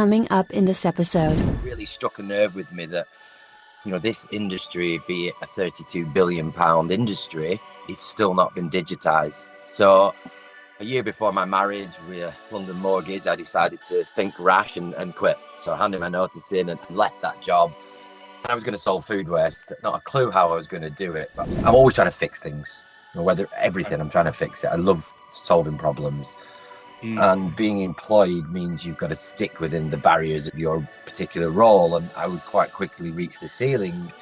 coming up in this episode. It really struck a nerve with me that, this industry, be it a £32 billion industry, it's still not been digitized. So a year before my marriage with a London mortgage, I decided to think rash and quit. So I handed my notice in and left that job. I was going to solve food waste. Not a clue how I was going to do it, but I'm always trying to fix things. Whether everything, I'm trying to fix it. I love solving problems. And being employed means you've got to stick within the barriers of your particular role. And I would quite quickly reach the ceiling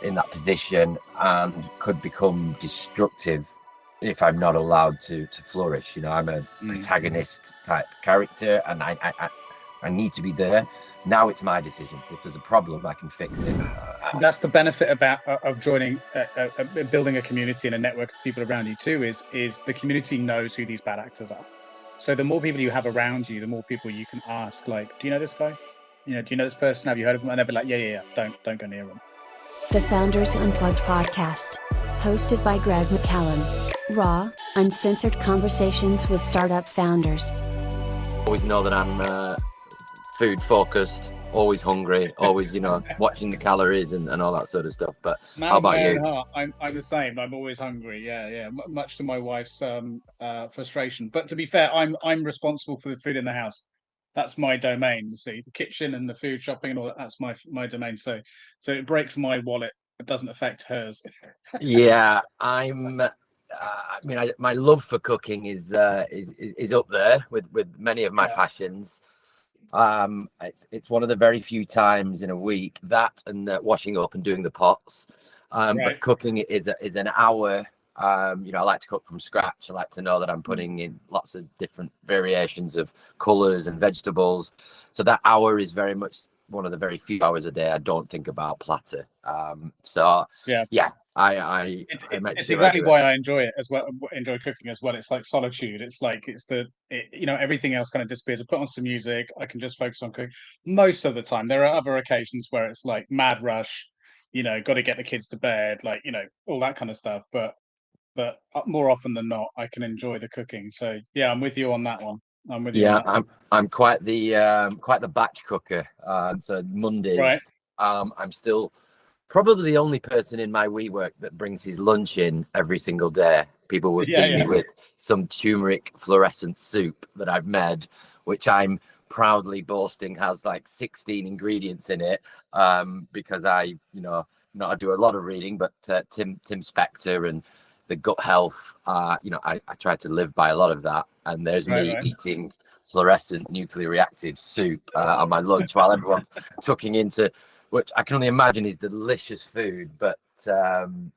in that position and could become destructive if I'm not allowed to flourish. I'm a protagonist type character, and I need to be there. Now it's my decision. If there's a problem, I can fix it. That's the benefit of joining, building a community and a network of people around you too, is the community knows who these bad actors are. So the more people you have around you, the more people you can ask, like, do you know this guy? Do you know this person? Have you heard of him? And they'll be like, yeah. Don't go near him. The Founders Unplugged podcast, hosted by Greg McCallum. Raw, uncensored conversations with startup founders. Always know that I'm food focused, always hungry, always, watching the calories and all that sort of stuff. But how about you? I'm the same. I'm always hungry. Yeah. Much to my wife's frustration. But to be fair, I'm responsible for the food in the house. That's my domain. You see, the kitchen and the food shopping and all that. That's my domain. So it breaks my wallet. It doesn't affect hers. Yeah, my love for cooking is up there with many of my passions. It's one of the very few times in a week that and washing up and doing the pots. But cooking is an hour. I like to cook from scratch. I like to know that I'm putting in lots of different variations of colors and vegetables. So that hour is very much one of the very few hours a day I don't think about Platter. It's exactly why I enjoy it as well. Enjoy cooking as well. It's like solitude. It's like everything else kind of disappears. I put on some music. I can just focus on cooking most of the time. There are other occasions where it's like mad rush. Got to get the kids to bed, all that kind of stuff. But more often than not, I can enjoy the cooking. So yeah, I'm with you on that one. I'm with you. Yeah, I'm quite the batch cooker. So Mondays, right. I'm still probably the only person in my WeWork that brings his lunch in every single day. People will see me with some turmeric fluorescent soup that I've made, which I'm proudly boasting has like 16 ingredients in it. Because I do a lot of reading, but Tim Spector and the gut health, I try to live by a lot of that. And there's me eating fluorescent nuclear reactive soup on my lunch while everyone's tucking into, which I can only imagine is delicious food. But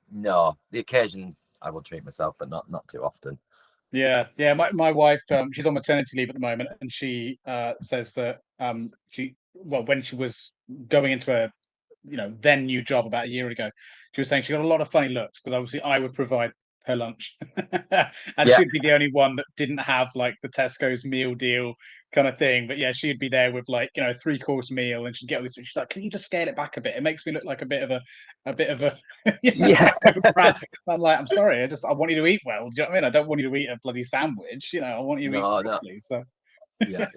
no, the occasion I will treat myself, but not too often. Yeah. My wife, she's on maternity leave at the moment, and she says that when she was going into a then new job about a year ago, she was saying she got a lot of funny looks because obviously I would provide her lunch and she'd be the only one that didn't have like the Tesco's meal deal kind of thing. But yeah, she'd be there with like 3-course meal, and she'd get all this. She's like, "Can you just scale it back a bit? It makes me look like a bit of a I'm like, I'm sorry, I want you to eat well. Do you know what I mean? I don't want you to eat a bloody sandwich. I want you to eat properly. So yeah.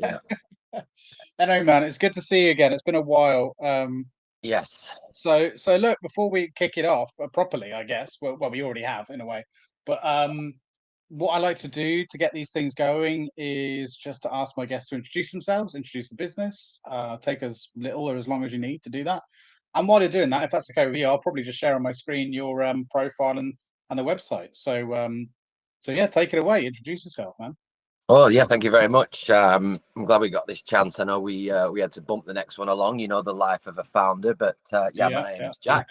Anyway, man, it's good to see you again. It's been a while. Yes. So look, before we kick it off properly, I guess. Well, we already have in a way. But what I like to do to get these things going is just to ask my guests to introduce themselves, introduce the business. Take as little or as long as you need to do that. And while you're doing that, if that's okay with you, I'll probably just share on my screen your profile and the website. So yeah, take it away. Introduce yourself, man. Oh yeah, thank you very much. I'm glad we got this chance. I know we had to bump the next one along, the life of a founder. But my name is Jack,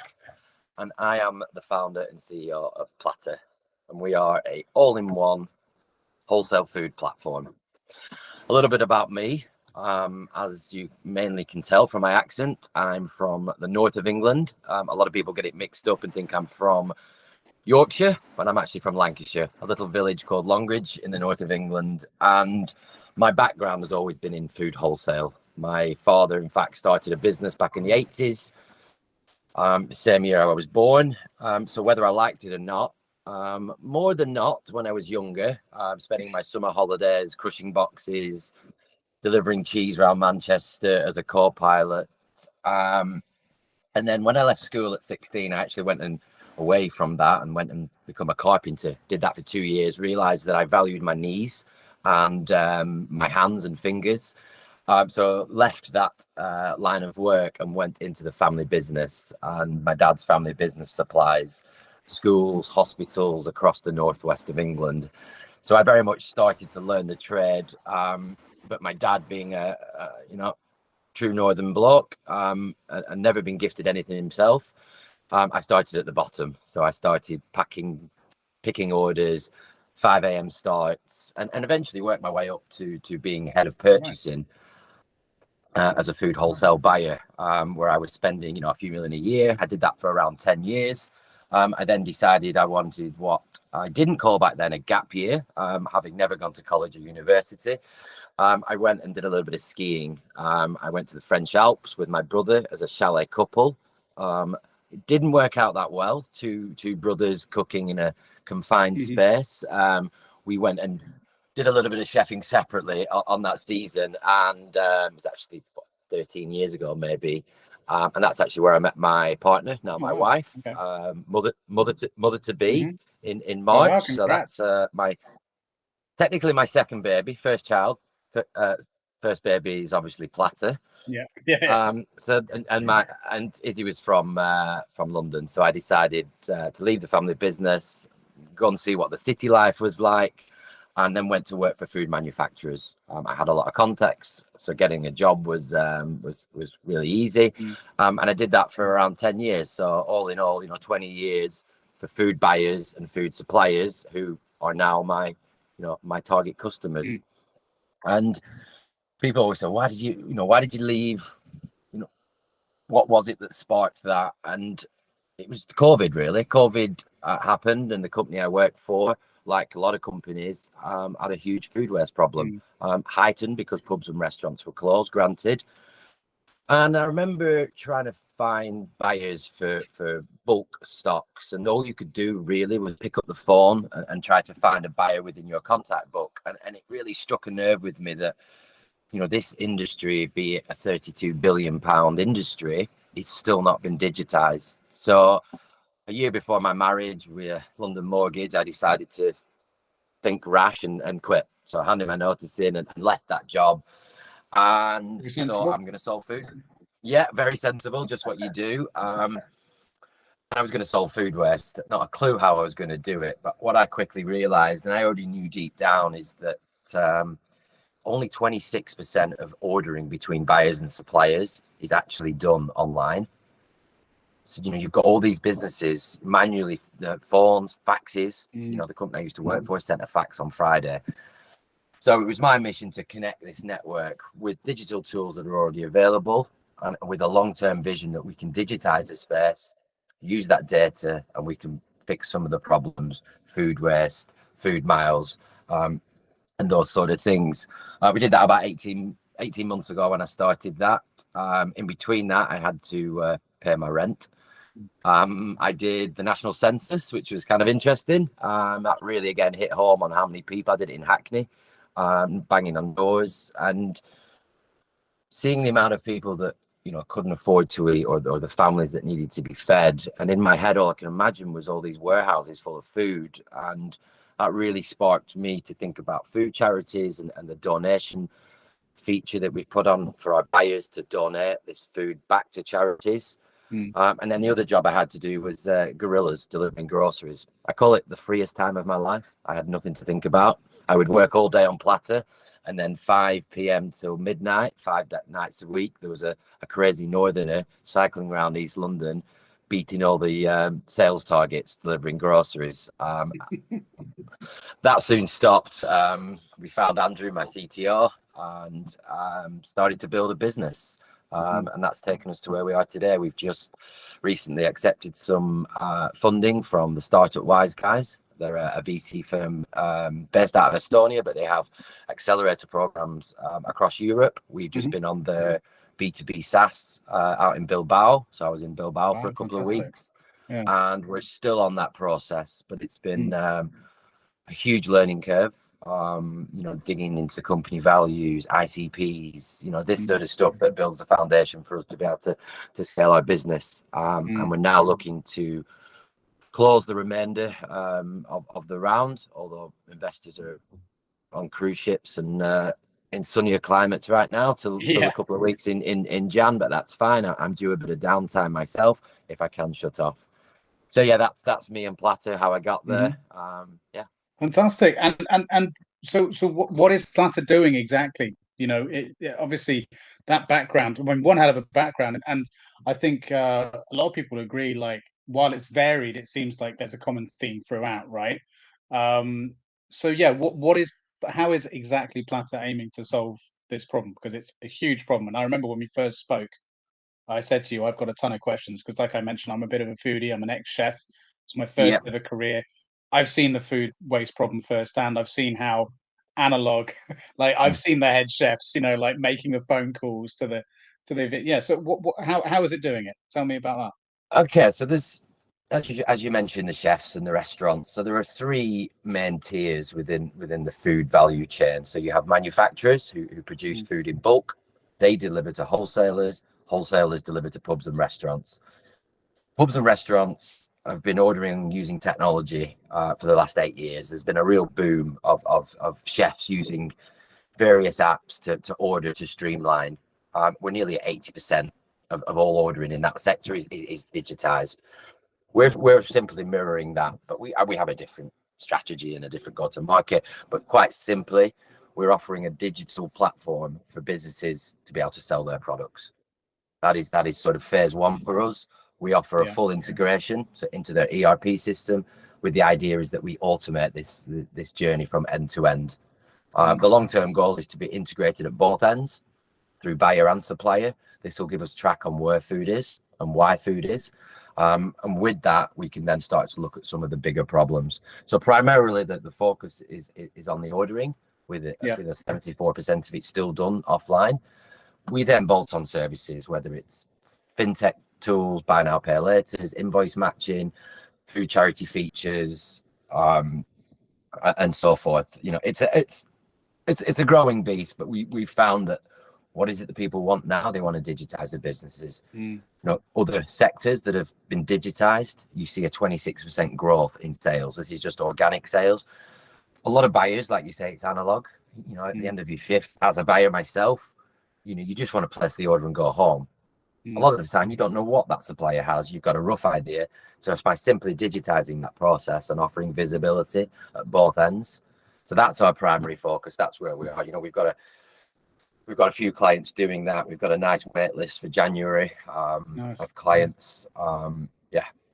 and I am the founder and CEO of Platter, and we are a all-in-one wholesale food platform. A little bit about me, as you mainly can tell from my accent, I'm from the north of England. A lot of people get it mixed up and think I'm from Yorkshire, but I'm actually from Lancashire, a little village called Longridge in the north of England. And my background has always been in food wholesale. My father, in fact, started a business back in the 80s, the same year I was born. So whether I liked it or not, more than not, when I was younger, spending my summer holidays crushing boxes, delivering cheese around Manchester as a co-pilot. And then when I left school at 16, I actually went away from that and went and become a carpenter. Did that for 2 years, realized that I valued my knees and my hands and fingers. So left that line of work and went into the family business. And my dad's family business supplies schools, hospitals across the northwest of England. So I very much started to learn the trade. But my dad being a true northern bloke and never been gifted anything himself, I started at the bottom. So I started picking orders, 5 a.m. starts, and eventually worked my way up to being head of purchasing as a food wholesale buyer, where I was spending a few million a year. I did that for around 10 years. I then decided I wanted what I didn't call back then a gap year, having never gone to college or university. I went and did a little bit of skiing. I went to the French Alps with my brother as a chalet couple. It didn't work out that well. Two brothers cooking in a confined space. We went and did a little bit of chefing separately on that season, and it was actually 13 years ago maybe. And that's actually where I met my partner, now my wife, mother to be in March. So that's technically my second baby, first child. First baby is obviously Platter. So and Izzy was from London, so I decided to leave the family business, go and see what the city life was like, and then went to work for food manufacturers. I had a lot of contacts, so getting a job was really easy, and I did that for around 10 years. So all in all, 20 years for food buyers and food suppliers who are now my target customers. And people always say, why did you leave? What was it that sparked that? And it was COVID, really. COVID happened, and the company I worked for, like a lot of companies, had a huge food waste problem, heightened because pubs and restaurants were closed, granted. And I remember trying to find buyers for bulk stocks, and all you could do really was pick up the phone and try to find a buyer within your contact book. And it really struck a nerve with me that, this industry, be it a 32 billion pound industry, it's still not been digitized. So a year before my marriage with a London mortgage, I decided to think rash and quit. So I handed my notice in and left that job. And thought, I'm going to solve food. Yeah, very sensible, just what you do. I was going to solve food waste. Not a clue how I was going to do it. But what I quickly realized, and I already knew deep down, is that only 26% of ordering between buyers and suppliers is actually done online. So, you've got all these businesses manually, phones, faxes. The company I used to work for sent a fax on Friday. So it was my mission to connect this network with digital tools that are already available, and with a long-term vision that we can digitize the space, use that data, and we can fix some of the problems, food waste, food miles, and those sort of things. We did that about 18 months ago when I started that. In between that, I had to pay my rent. I did the national census, which was kind of interesting. That really, again, hit home on how many people. I did it in Hackney. Banging on doors and seeing the amount of people that couldn't afford to eat, or the families that needed to be fed. And in my head, all I can imagine was all these warehouses full of food, and that really sparked me to think about food charities and the donation feature that we've put on for our buyers to donate this food back to charities. And then the other job I had to do was gorillas, delivering groceries. I call it the freest time of my life. I had nothing to think about. I would work all day on Platter, and then 5 p.m. till midnight, 5 nights a week, there was a crazy northerner cycling around East London, beating all the sales targets, delivering groceries. That soon stopped. We found Andrew, my CTO, and started to build a business. And that's taken us to where we are today. We've just recently accepted some funding from the Startup Wise guys. They're a VC firm based out of Estonia, but they have accelerator programs across Europe. We've just been on their B2B SaaS out in Bilbao. So I was in Bilbao for a couple of weeks, and we're still on that process. But it's been a huge learning curve. digging into company values, ICPs, this sort of stuff that builds the foundation for us to be able to scale our business. And we're now looking to close the remainder of the round, although investors are on cruise ships and in sunnier climates right now till a couple of weeks in Jan, but that's fine. I'm due a bit of downtime myself if I can shut off. So yeah, that's me and Platter, how I got there. Fantastic. And so what is Platter doing exactly? Obviously that background, one hell of a background, and I think a lot of people agree, like, while it's varied, it seems like there's a common theme throughout, right? So yeah, how is exactly Platter aiming to solve this problem? Because it's a huge problem. And I remember when we first spoke, I said to you, I've got a ton of questions because, like I mentioned, I'm a bit of a foodie. I'm an ex-chef. It's my first ever career. I've seen the food waste problem firsthand. I've seen how analog, like I've seen the head chefs, like making the phone calls to the So how is it doing it? Tell me about that. Okay, so there's, as you mentioned, the chefs and the restaurants. So there are three main tiers within the food value chain. So you have manufacturers who produce food in bulk. They deliver to wholesalers. Wholesalers deliver to pubs and restaurants. Pubs and restaurants have been ordering using technology for the last 8 years. There's been a real boom of chefs using various apps to order, to streamline. We're nearly at 80% of all ordering in that sector is digitized. We're simply mirroring that, but we have a different strategy and a different go-to-market. But quite simply, we're offering a digital platform for businesses to be able to sell their products. That is sort of phase one for us. We offer a full integration into their ERP system, with the idea is that we automate this journey from end to end. The long-term goal is to be integrated at both ends through buyer and supplier. This will give us track on where food is and why food is. And with that, we can then start to look at some of the bigger problems. So primarily the focus is on the ordering, with a 74% of it still done offline. We then bolt on services, whether it's fintech tools, buy now, pay laters, invoice matching, food charity features, and so forth. It's a growing beast, but we found that what is it that people want now? They want to digitize their businesses. Other sectors that have been digitized, you see a 26% growth in sales. This is just organic sales. A lot of buyers, like you say, it's analog. At the end of your shift, as a buyer myself, you just want to place the order and go home. A lot of the time, you don't know what that supplier has. You've got a rough idea. So it's by simply digitizing that process and offering visibility at both ends. So that's our primary focus. That's where we are. We've got a few clients doing that. We've got a nice wait list for January of clients. So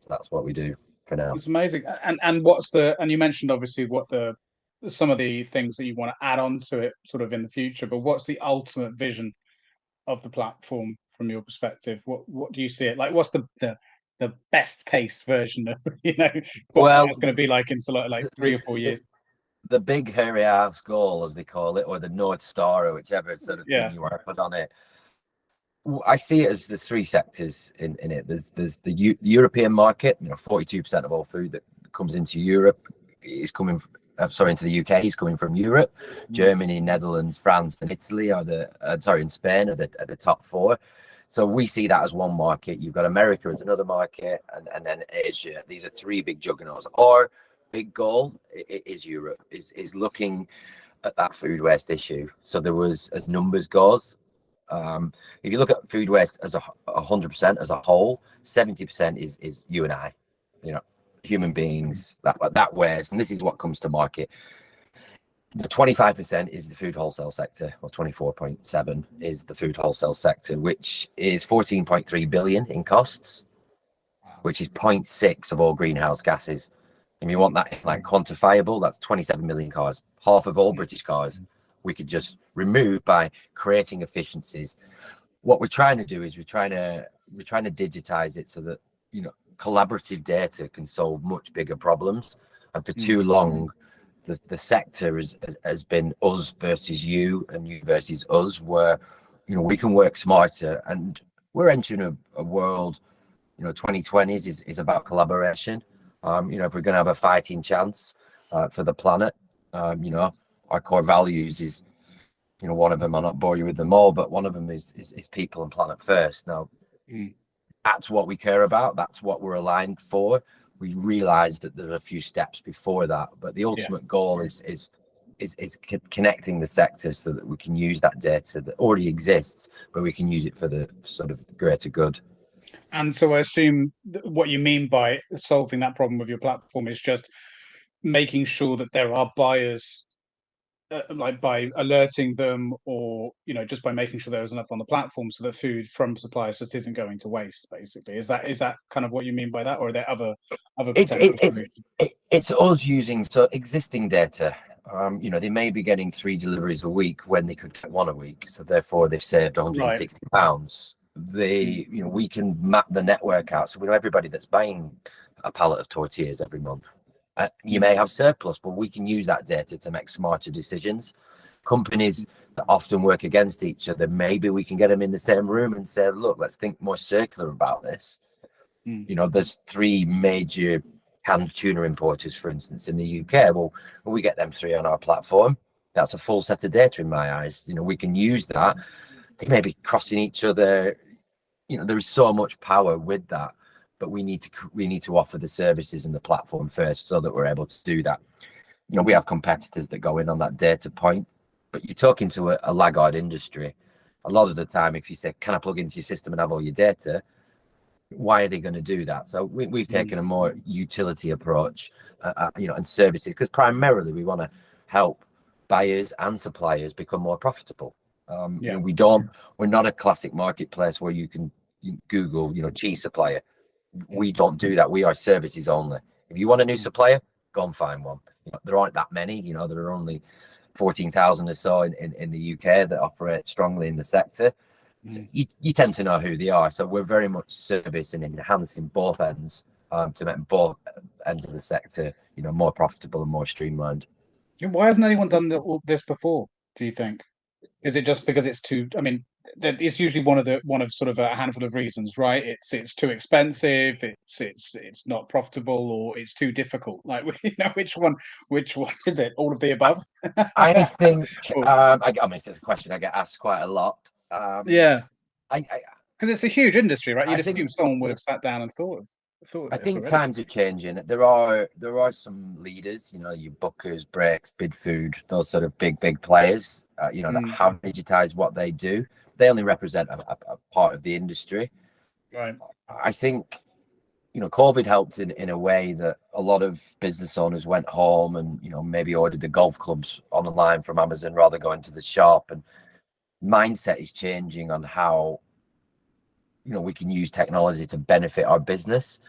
that's what we do for now. It's amazing. And you mentioned obviously some of the things that you want to add on to it sort of in the future, but what's the ultimate vision of the platform from your perspective? What do you see it like? What's the best case version of what it's going to be like in like 3 or 4 years? The big hairy ass goal, as they call it, or the North Star, or whichever sort of thing you want to put on it. I see it as there's three sectors in it. There's the European market. 42% of all food that comes into Europe is coming into the UK is coming from Europe. Germany, Netherlands, France, and Italy and Spain are the top four. So we see that as one market. You've got America as another market, and then Asia. These are three big juggernauts. Our big goal is Europe, is looking at that food waste issue. So there was, as numbers goes, if you look at food waste as 100% as a whole, 70% is you and I, human beings, that waste, and this is what comes to market. The 25% is the food wholesale sector, or 24.7 is the food wholesale sector, which is 14.3 billion in costs, which is 0.6 of all greenhouse gases. If you want that like quantifiable, that's 27 million cars, half of all British cars. We could just remove by creating efficiencies. What we're trying to do is we're trying to digitize it so that collaborative data can solve much bigger problems. And for too long, the sector has been us versus you and you versus us, where we can work smarter. And we're entering a world, 2020s is about collaboration. If we're going to have a fighting chance for the planet, our core values is, you know, one of them, I'll not bore you with them all, but one of them is people and planet first. Now, that's what we care about. That's what we're aligned for. We realize that there's a few steps before that, but the ultimate goal is connecting the sector so that we can use that data that already exists, but we can use it for the sort of greater good. And so I assume what you mean by solving that problem with your platform is just making sure that there are buyers, like by alerting them, or just by making sure there is enough on the platform so that food from suppliers just isn't going to waste. Basically, is that kind of what you mean by that, or are there other potential solutions? It's us using existing data. They may be getting 3 deliveries a week when they could get 1 a week, so therefore they've saved £160. We can map the network out, so we know everybody that's buying a pallet of tortillas every month. You may have surplus, but we can use that data to make smarter decisions. Companies that often work against each other, maybe we can get them in the same room and say, look, let's think more circular about this. There's 3 major canned tuna importers, for instance, in the UK. Well, we get them 3 on our platform. That's a full set of data in my eyes. We can use that. They may be crossing each other. There is so much power with that, but we need to offer the services and the platform first so that we're able to do that. We have competitors that go in on that data point, but you're talking to a laggard industry. A lot of the time, if you say, can I plug into your system and have all your data? Why are they going to do that? So we've taken a more utility approach, and services, because primarily we want to help buyers and suppliers become more profitable. We're not a classic marketplace where you can Google, cheese supplier. We don't do that. We are services only. If you want a new supplier, go and find one. There aren't that many. There are only 14,000 or so in the UK that operate strongly in the sector. So you tend to know who they are. So we're very much service and enhancing both ends to make both ends of the sector, more profitable and more streamlined. Why hasn't anyone done all this before, do you think? Is it just because it's too? I mean, it's usually one of sort of a handful of reasons, right? It's too expensive, it's not profitable, or it's too difficult. Like, which one is it? All of the above? I think. It's a question I get asked quite a lot. Because it's a huge industry, right? You'd assume someone would have sat down and thought of I think already. Times are changing. There are some leaders, your Bookers, Breaks, Bidfood, those sort of big players, that have digitized what they do. They only represent a part of the industry. Right. I think, COVID helped in a way that a lot of business owners went home and, maybe ordered the golf clubs online from Amazon rather going to the shop. And mindset is changing on how, we can use technology to benefit our business.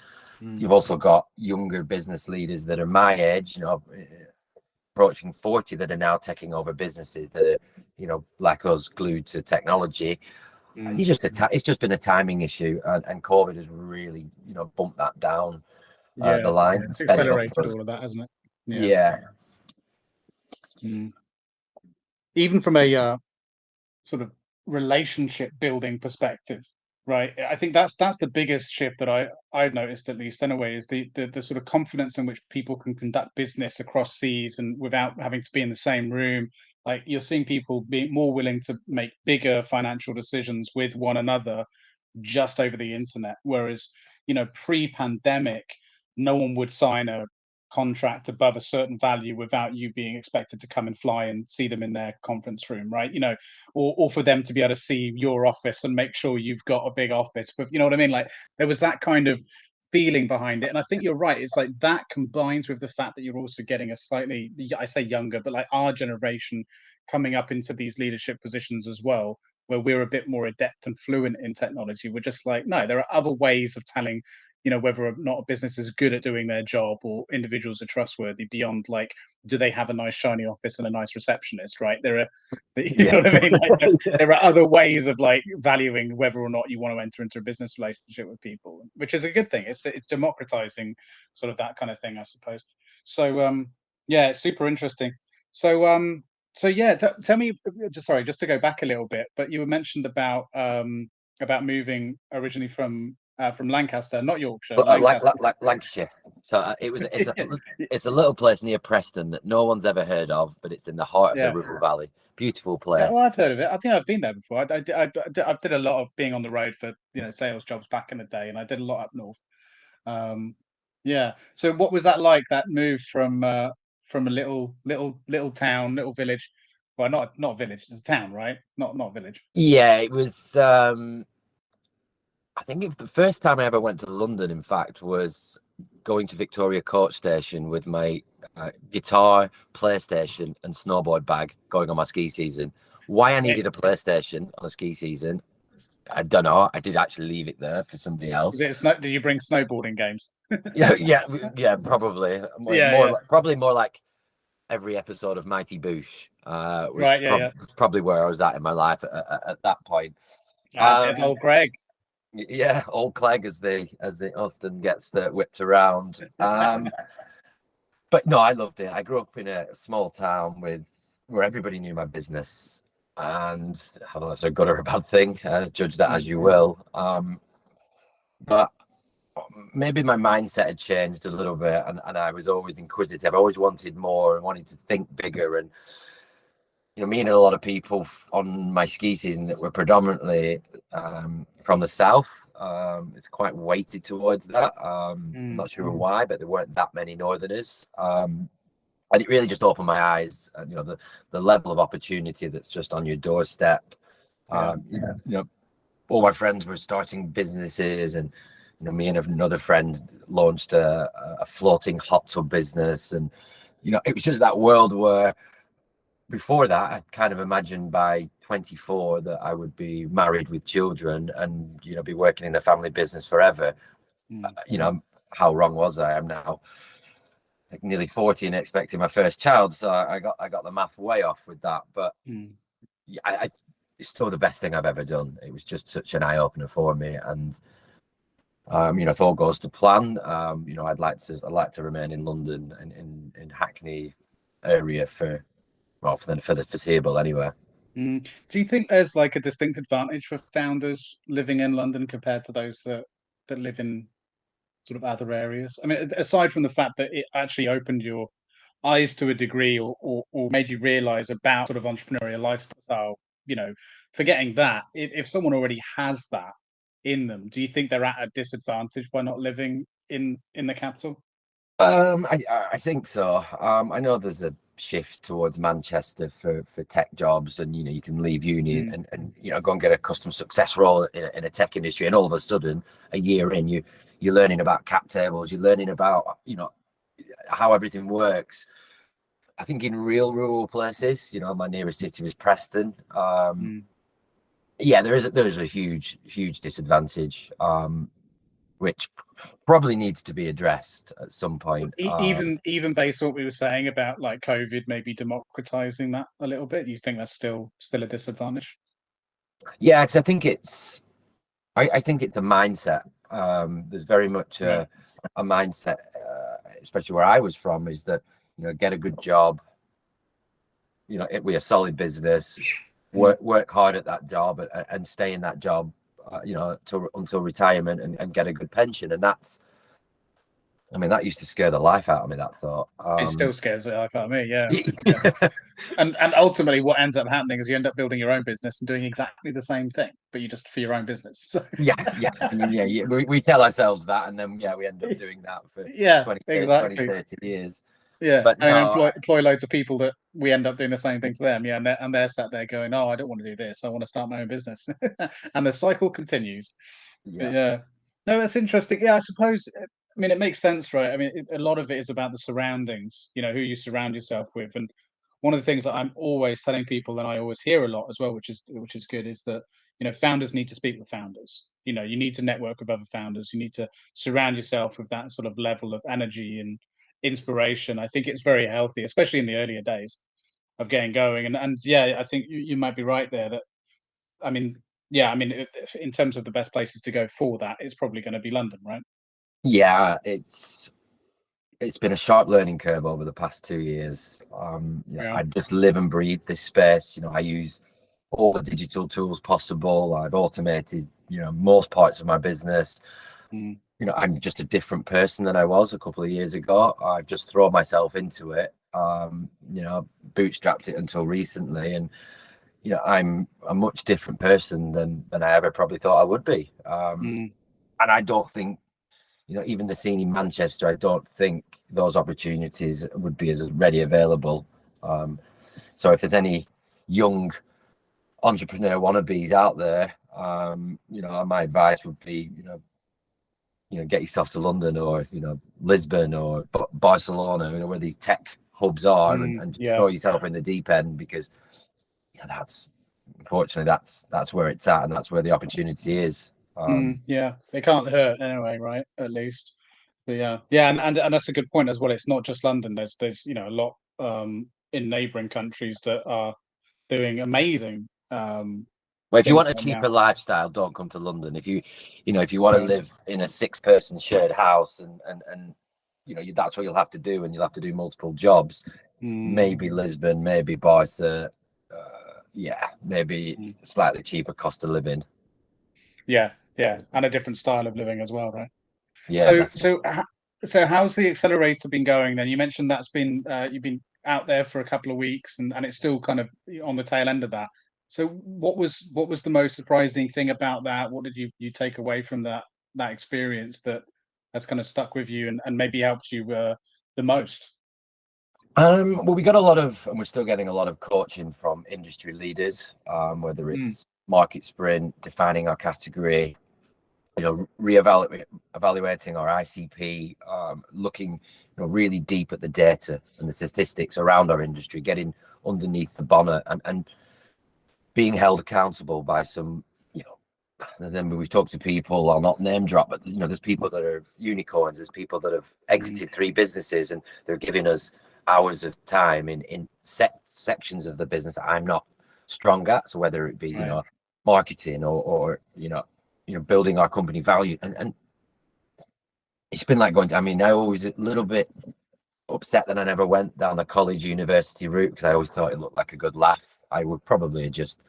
You've also got younger business leaders that are my age, approaching 40, that are now taking over businesses that are, like us, glued to technology. It's just been a timing issue, and COVID has really, bumped that down the line. It's accelerated all of that, hasn't it? Yeah. Even from a sort of relationship building perspective, right? I think that's the biggest shift that I've noticed, at least anyway, is the sort of confidence in which people can conduct business across seas and without having to be in the same room. Like, you're seeing people being more willing to make bigger financial decisions with one another just over the internet, whereas pre-pandemic, no one would sign a contract above a certain value without you being expected to come and fly and see them in their conference room, right? Or for them to be able to see your office and make sure you've got a big office. But you know what I mean? Like, there was that kind of feeling behind it. And I think you're right. It's like that combines with the fact that you're also getting a slightly, I say younger, but like our generation coming up into these leadership positions as well, where we're a bit more adept and fluent in technology. We're just like, no, there are other ways of telling whether or not a business is good at doing their job or individuals are trustworthy, beyond like, do they have a nice shiny office and a nice receptionist, right? There are, know what I mean? Like, there are other ways of like valuing whether or not you want to enter into a business relationship with people, which is a good thing. It's democratizing sort of that kind of thing, I suppose. So it's super interesting. So yeah, tell me, just to go back a little bit, but you were mentioned about moving originally from Lancaster, not Yorkshire, Lancashire. So it's a little place near Preston that no one's ever heard of, but it's in the heart of the Ribble Valley. Beautiful place. Yeah, well, I've heard of it. I think I've been there before. I did a lot of being on the road for sales jobs back in the day, and I did a lot up north. Yeah. So what was that like? That move from a little town, little village. Well, not a village. It's a town, right? Not a village. Yeah, it was. I think the first time I ever went to London, in fact, was going to Victoria Coach Station with my guitar, PlayStation, and snowboard bag, going on my ski season. Why I needed a PlayStation on a ski season, I don't know. I did actually leave it there for somebody else. Did you bring snowboarding games? yeah, probably. Probably more like every episode of Mighty Boosh. Was probably where I was at in my life at that point. Old Clegg. Yeah, old Clegg, as they often gets whipped around. But no, I loved it. I grew up in a small town where everybody knew my business, and I don't know if it's a good or a bad thing. Judge that as you will. But maybe my mindset had changed a little bit, and I was always inquisitive. I always wanted more and wanted to think bigger. And meeting a lot of people on my ski season that were predominantly from the south. It's quite weighted towards that. I'm not sure why, but there weren't that many northerners. And it really just opened my eyes. The level of opportunity that's just on your doorstep. All my friends were starting businesses, and me and another friend launched a floating hot tub business, and it was just that world where. Before that, I kind of imagined by 24 that I would be married with children and, be working in the family business forever. How wrong was I? I'm now like nearly 40 and expecting my first child. So I got the math way off with that. But it's still the best thing I've ever done. It was just such an eye opener for me. And, if all goes to plan, I'd like to remain in London and in Hackney area for the foreseeable anyway. Do you think there's like a distinct advantage for founders living in London compared to those that live in sort of other areas? I mean, aside from the fact that it actually opened your eyes to a degree, or made you realize about sort of entrepreneurial lifestyle, forgetting that, if someone already has that in them, do you think they're at a disadvantage by not living in the capital? I think so. I know there's a shift towards Manchester for tech jobs, and you can leave uni and go and get a customer success role in a tech industry, and all of a sudden a year in you're learning about cap tables, you're learning about how everything works. I think in real rural places, my nearest city was Preston. Yeah, there is a huge disadvantage, which probably needs to be addressed at some point. Even based on what we were saying about like COVID maybe democratizing that a little bit, you think that's still a disadvantage? Yeah, because I think it's a mindset. There's very much a mindset, especially where I was from, is that get a good job, with a solid business, work hard at that job and stay in that job until retirement and get a good pension. And that used to scare the life out of me, that thought. It still scares the life out of me, yeah. And ultimately what ends up happening is you end up building your own business and doing exactly the same thing, but you just for your own business. So. Yeah. We tell ourselves that, and then we end up doing that for 20, 30 years. Yeah, but employ loads of people that we end up doing the same thing to them. Yeah, and they're sat there going, "Oh, I don't want to do this. I want to start my own business," and the cycle continues. Yeah, no, that's interesting. Yeah, I suppose. I mean, it makes sense, right? I mean, a lot of it is about the surroundings. Who you surround yourself with, and one of the things that I'm always telling people, and I always hear a lot as well, which is good, is that founders need to speak with founders. You need to network with other founders. You need to surround yourself with that sort of level of energy and inspiration. I think it's very healthy, especially in the earlier days of getting going. And I think you might be right there that, in terms of the best places to go for that, it's probably going to be London, right? Yeah, it's been a sharp learning curve over the past 2 years. I just live and breathe this space. I use all the digital tools possible. I've automated, most parts of my business. I'm just a different person than I was a couple of years ago. I've just thrown myself into it, bootstrapped it until recently, and I'm a much different person than I ever probably thought I would be. And I don't think, even the scene in Manchester, I don't think those opportunities would be as ready available. So if there's any young entrepreneur wannabes out there, my advice would be, get yourself to London or, Lisbon or Barcelona, where these tech hubs are, and throw yourself in the deep end, because unfortunately that's where it's at, and that's where the opportunity is. It can't hurt anyway, right? At least. But and that's a good point as well. It's not just London. There's a lot in neighboring countries that are doing amazing. Well, if you want a cheaper lifestyle, don't come to London. If you want to live in a 6-person shared house, and that's what you'll have to do, and you'll have to do multiple jobs. Maybe Lisbon, maybe Barca, maybe slightly cheaper cost of living. Yeah, and a different style of living as well, right? Yeah. So how's the accelerator been going then? You mentioned that's been you've been out there for a couple of weeks, and it's still kind of on the tail end of that. So what was the most surprising thing about that? What did you take away from that experience that has kind of stuck with you and maybe helped you the most? Well, we got a lot of, and we're still getting a lot of coaching from industry leaders, whether it's market sprint, defining our category, evaluating our ICP, looking really deep at the data and the statistics around our industry, getting underneath the bonnet, and being held accountable by some, then we've talked to people, I'll not name drop, but there's people that are unicorns, there's people that have exited 3 businesses, and they're giving us hours of time in sections of the business that I'm not strong at. So whether it be marketing or building our company value, and it's been like going to, I always a little bit upset that I never went down the college university route, because I always thought it looked like a good laugh. I would probably have just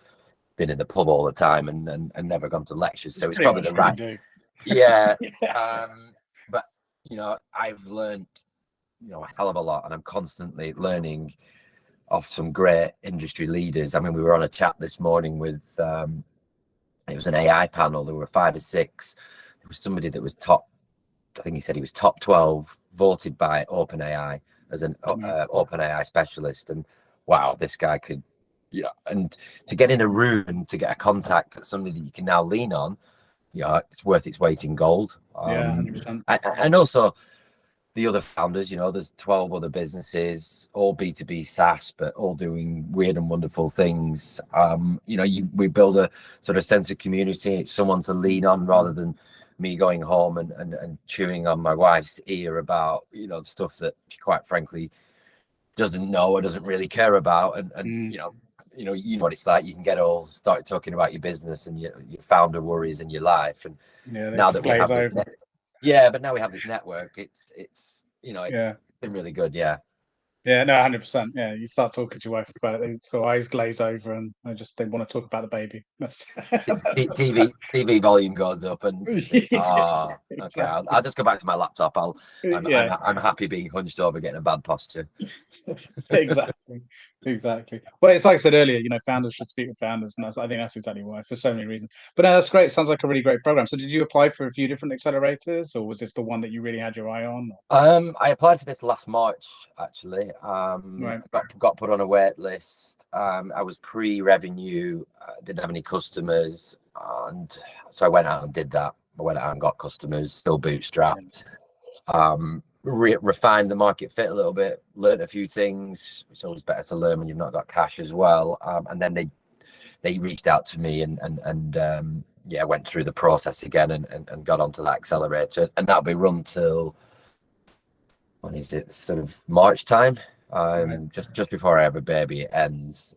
been in the pub all the time and never gone to lectures. So it's probably the right. But I've learned a hell of a lot, and I'm constantly learning off some great industry leaders. We were on a chat this morning with it was an AI panel. There were 5 or 6. There was somebody that was top, I think he said he was top 12 voted by OpenAI as an OpenAI specialist. And wow, this guy could, and to get in a room and to get a contact that's somebody that you can now lean on, it's worth its weight in gold. 100%. And also the other founders, there's 12 other businesses, all B2B SaaS, but all doing weird and wonderful things. We build a sort of sense of community. It's someone to lean on, rather than me going home and chewing on my wife's ear about, stuff that she quite frankly doesn't know or doesn't really care about. And what it's like. You can get all start talking about your business and your founder worries in your life. And now that we have this but now we have this network, it's been really good. No, 100%. Yeah, you start talking to your wife about it, so eyes glaze over, and they want to talk about the baby. TV volume goes up, and okay, I'll just go back to my laptop. I'm happy being hunched over, getting a bad posture. Exactly. Well, it's like I said earlier, founders should speak with founders, and I think that's exactly why, for so many reasons. But no, that's great. It sounds like a really great program. So did you apply for a few different accelerators, or was this the one that you really had your eye on? I applied for this last March, actually. Got put on a wait list. I was pre-revenue, didn't have any customers, and so I went out and did that. I went out and got customers, still bootstrapped. Refined the market fit a little bit, learned a few things. It's always better to learn when you've not got cash as well. And then they reached out to me and went through the process again and got onto that accelerator, and that'll be run till, when is it, sort of March time, just before I have a baby, it ends.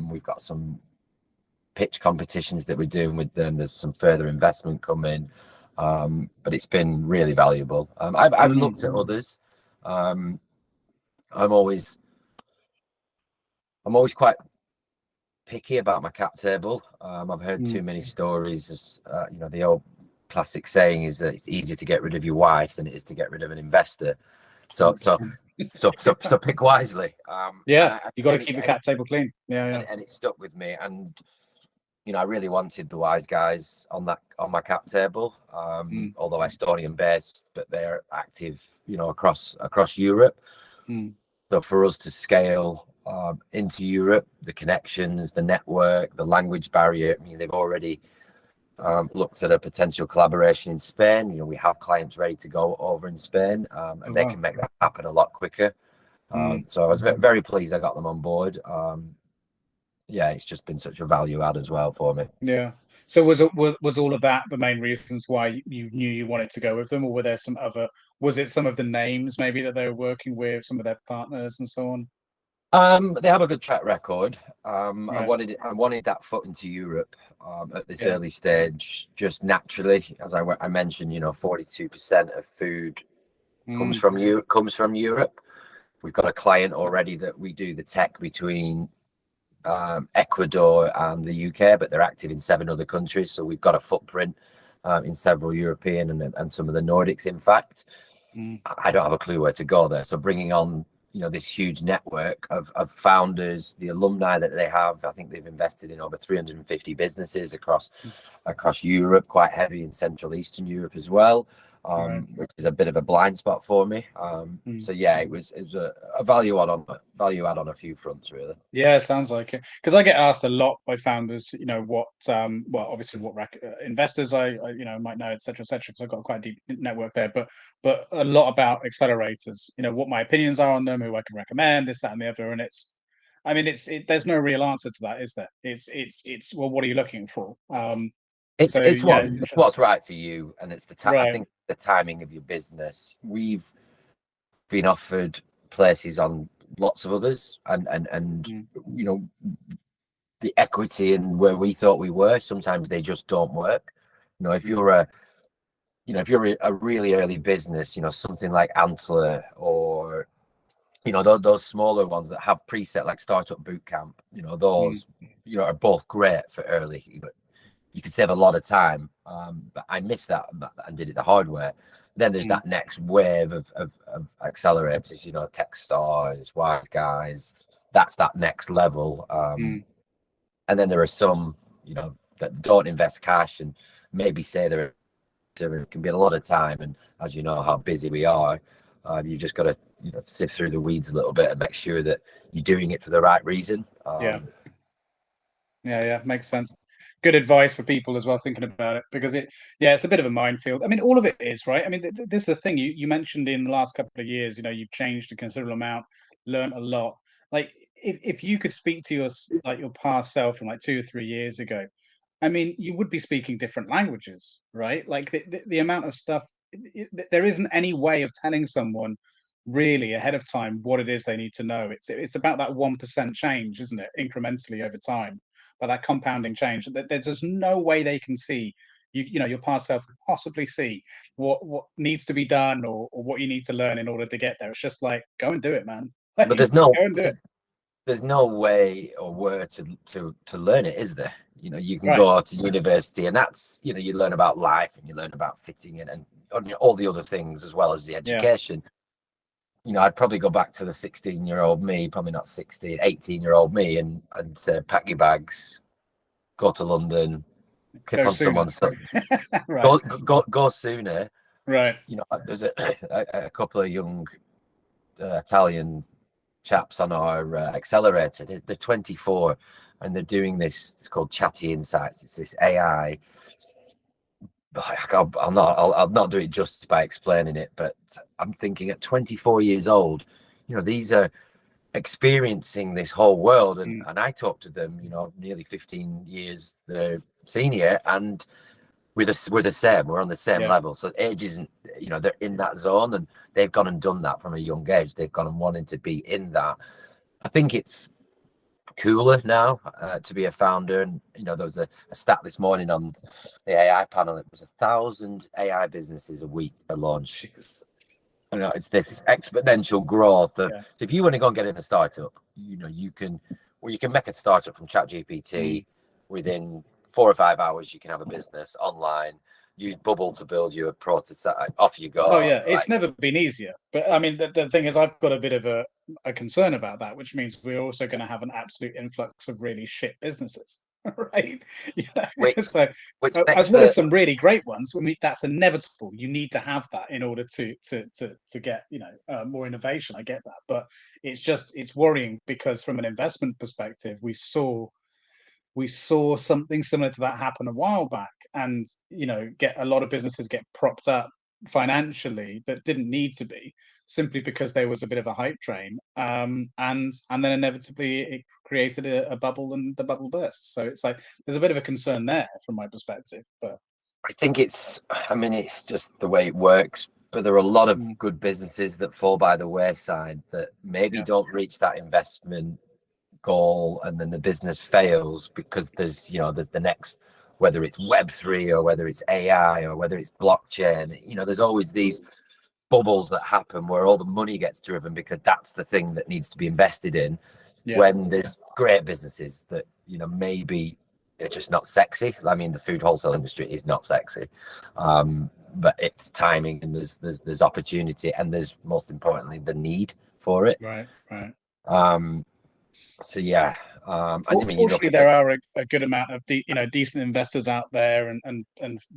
We've got some pitch competitions that we're doing with them. There's some further investment coming. But it's been really valuable. I've looked at others. I'm always quite picky about my cap table. I've heard too many stories. They all classic saying is that it's easier to get rid of your wife than it is to get rid of an investor. So pick wisely. Yeah, I you got to and keep the it's cat table clean. Yeah. and it stuck with me. And I really wanted the wise guys on my cap table, although Estonian based, but they're active, across Europe. So for us to scale into Europe, the connections, the network, the language barrier, I mean, they've already looked at a potential collaboration in Spain. We have clients ready to go over in Spain, and they can make that happen a lot quicker. So I was very pleased I got them on board. Yeah, it's just been such a value add as well for me. Yeah. So was all of that the main reasons why you knew you wanted to go with them, or were there some other? Was it some of the names maybe that they were working with, some of their partners and so on? They have a good track record. I Right. wanted that foot into Europe at this Yeah. early stage, just naturally, as I mentioned. 42% of food comes from Europe. We've got a client already that we do the tech between Ecuador and the UK, but they're active in 7 other countries. So we've got a footprint in several European and some of the Nordics. In fact, I don't have a clue where to go there. So bringing on, this huge network of founders, the alumni that they have, I think they've invested in over 350 businesses across Europe, quite heavy in Central Eastern Europe as well. Right. Which is a bit of a blind spot for me. So yeah, it was a value add on a few fronts, really. Yeah, sounds like it. Because I get asked a lot by founders, what, well, obviously what investors I might know, et cetera, because I've got quite a deep network there, but a lot about accelerators, what my opinions are on them, who I can recommend, this, that, and the other. And there's no real answer to that, is there? It's well, what are you looking for? It's So it's yeah, what it's it's what's interesting. right for you, and it's I Right. think the timing of your business. We've been offered places on lots of others, and you know the equity and where we thought we were, sometimes they just don't work. If you're a really early business, something like Antler, or those smaller ones that have preset like Startup Bootcamp, those are both great for early. You can save a lot of time, but I missed that and did it the hard way. Then there's that next wave of accelerators, Techstars, Wise Guys. That's that next level. And then there are some, that don't invest cash and maybe say there can be a lot of time. And as you know how busy we are, you've just got to sift through the weeds a little bit and make sure that you're doing it for the right reason. Yeah. Yeah, makes sense. Good advice for people as well thinking about it, because it's a bit of a minefield. All of it is, right? This is the thing you mentioned in the last couple of years. You've changed a considerable amount, learned a lot. Like if you could speak to your past self from like 2 or 3 years ago, you would be speaking different languages, right? Like the amount of stuff. There isn't any way of telling someone really ahead of time what it is they need to know. It's about that 1% change, isn't it? Incrementally over time, by that compounding change. There's just no way they can see your past self could possibly see what needs to be done, or what you need to learn in order to get there. It's just like, go and do it, man. Like, But there's just no go and do it. there's no way or where to learn it, is there? You can Right. go to university, and that's you learn about life, and you learn about fitting in, and all the other things as well as the Yeah. education. I'd probably go back to the 16-year-old me, probably not 16, 18-year-old me, and say, pack your bags, go to London, clip Go on sooner. someone's Right. go sooner. Right. There's a couple of young Italian chaps on our accelerator. They're 24, and they're doing this. It's called Chatty Insights. It's this AI. I'll not do it just by explaining it, but I'm thinking at 24 years old, these are experiencing this whole world, and I talk to them, nearly 15 years the senior, and we're the same. We're on the same level. So age isn't, they're in that zone, and they've gone and done that from a young age. They've gone and wanted to be in that. I think it's cooler now to be a founder. And there was a stat this morning on the AI panel. It was 1,000 AI businesses a week are launched. It's this exponential growth. So if you want to go and get in a startup, you can make a startup from ChatGPT within 4 or 5 hours. You can have a business online. use bubble to build you a prototype. Off you go. Oh yeah, it's never been easier. But I mean, the thing is, I've got a bit of a concern about that, which means we're also going to have an absolute influx of really shit businesses, right? Which So makes as well as some really great ones, I mean, that's inevitable. You need to have that in order to get more innovation. I get that, but it's worrying because from an investment perspective, we saw something similar to that happen a while back, and get a lot of businesses get propped up financially that didn't need to be, simply because there was a bit of a hype train, and then inevitably it created a bubble, and the bubble burst. So it's like there's a bit of a concern there from my perspective. But I think it's just the way it works. But there are a lot of good businesses that fall by the wayside that maybe don't reach that investment goal, and then the business fails because there's the next, whether it's Web3 or whether it's AI or whether it's blockchain, there's always these bubbles that happen where all the money gets driven because that's the thing that needs to be invested in, when there's great businesses that maybe they're just not sexy. I mean, the food wholesale industry is not sexy, but it's timing, and there's opportunity, and there's, most importantly, the need for it. right. So yeah, Fortunately, there are a good amount of decent investors out there, and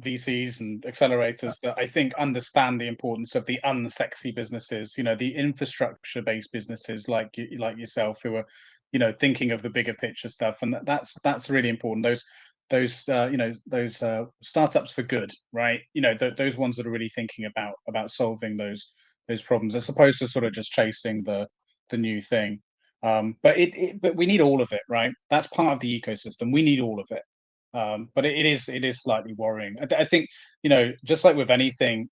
VCs and accelerators that I think understand the importance of the unsexy businesses. The infrastructure-based businesses like yourself, who are thinking of the bigger picture stuff, and that's really important. Those startups for good, right? Those ones that are really thinking about solving those problems, as opposed to sort of just chasing the new thing. But we need all of it, right? That's part of the ecosystem. We need all of it. But it is slightly worrying. I think, just like with anything,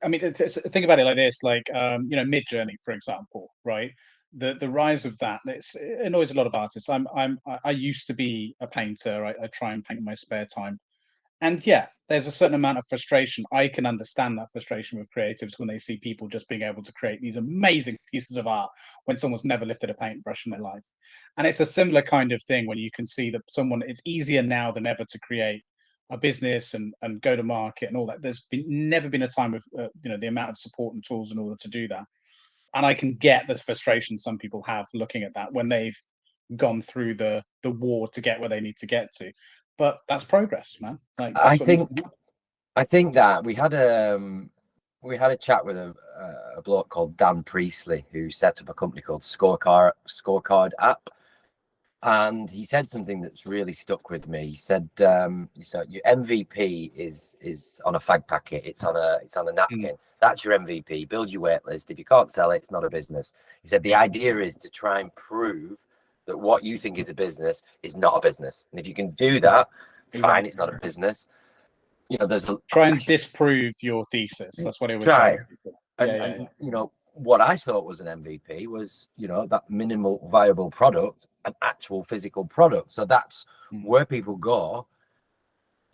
I mean, think about it like this, like Mid-Journey, for example, right? The rise of that, it annoys a lot of artists. I used to be a painter. I try and paint in my spare time. And yeah, there's a certain amount of frustration. I can understand that frustration with creatives when they see people just being able to create these amazing pieces of art when someone's never lifted a paintbrush in their life. And it's a similar kind of thing when you can see that it's easier now than ever to create a business and go to market and all that. There's never been a time with the amount of support and tools in order to do that. And I can get the frustration some people have looking at that when they've gone through the war to get where they need to get to. But that's progress, man. Like, I think that we had a chat with a bloke called Dan Priestley, who set up a company called Scorecard app, and he said something that's really stuck with me. He said, "So your MVP is on a fag packet. It's on a napkin. That's your MVP. Build your wait list. If you can't sell it, it's not a business." He said the idea is to try and prove that what you think is a business is not a business, and if you can do that, fine, it's not a business. Try and disprove your thesis. That's what it was. Right. And what I thought was an MVP was that minimal viable product, an actual physical product. So that's where people go.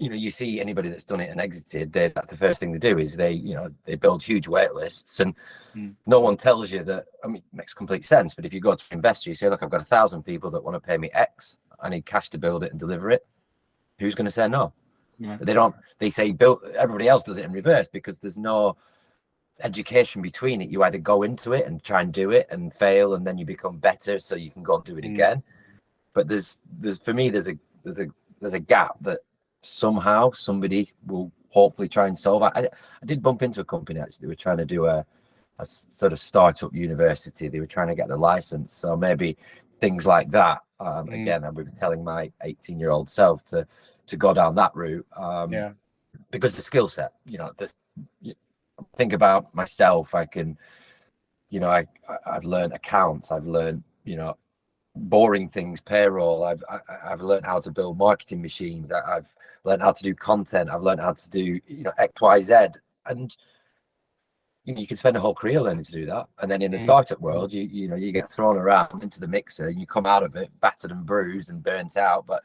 You see anybody that's done it and exited, that's the first thing they do is they build huge wait lists, and no one tells you that. I mean, it makes complete sense. But if you go to an investor, you say, look, I've got 1,000 people that want to pay me X. I need cash to build it and deliver it. Who's going to say no? They don't. They say build. Everybody else does it in reverse because there's no education between it. You either go into it and try and do it and fail, and then you become better so you can go and do it again. But there's for me there's a gap that somehow somebody will hopefully try and solve. I did bump into a company actually. They were trying to do a sort of startup university. They were trying to get the license. So maybe things like that. Again, I would be telling my 18-year-old self to go down that route. Because the skill set, think about myself. I can, I've learned accounts. I've learned, boring things, payroll. I've learned how to build marketing machines. I've learned how to do content. I've learned how to do, X, Y, Z. And you can spend a whole career learning to do that. And then in the startup world, you get thrown around into the mixer and you come out of it battered and bruised and burnt out. But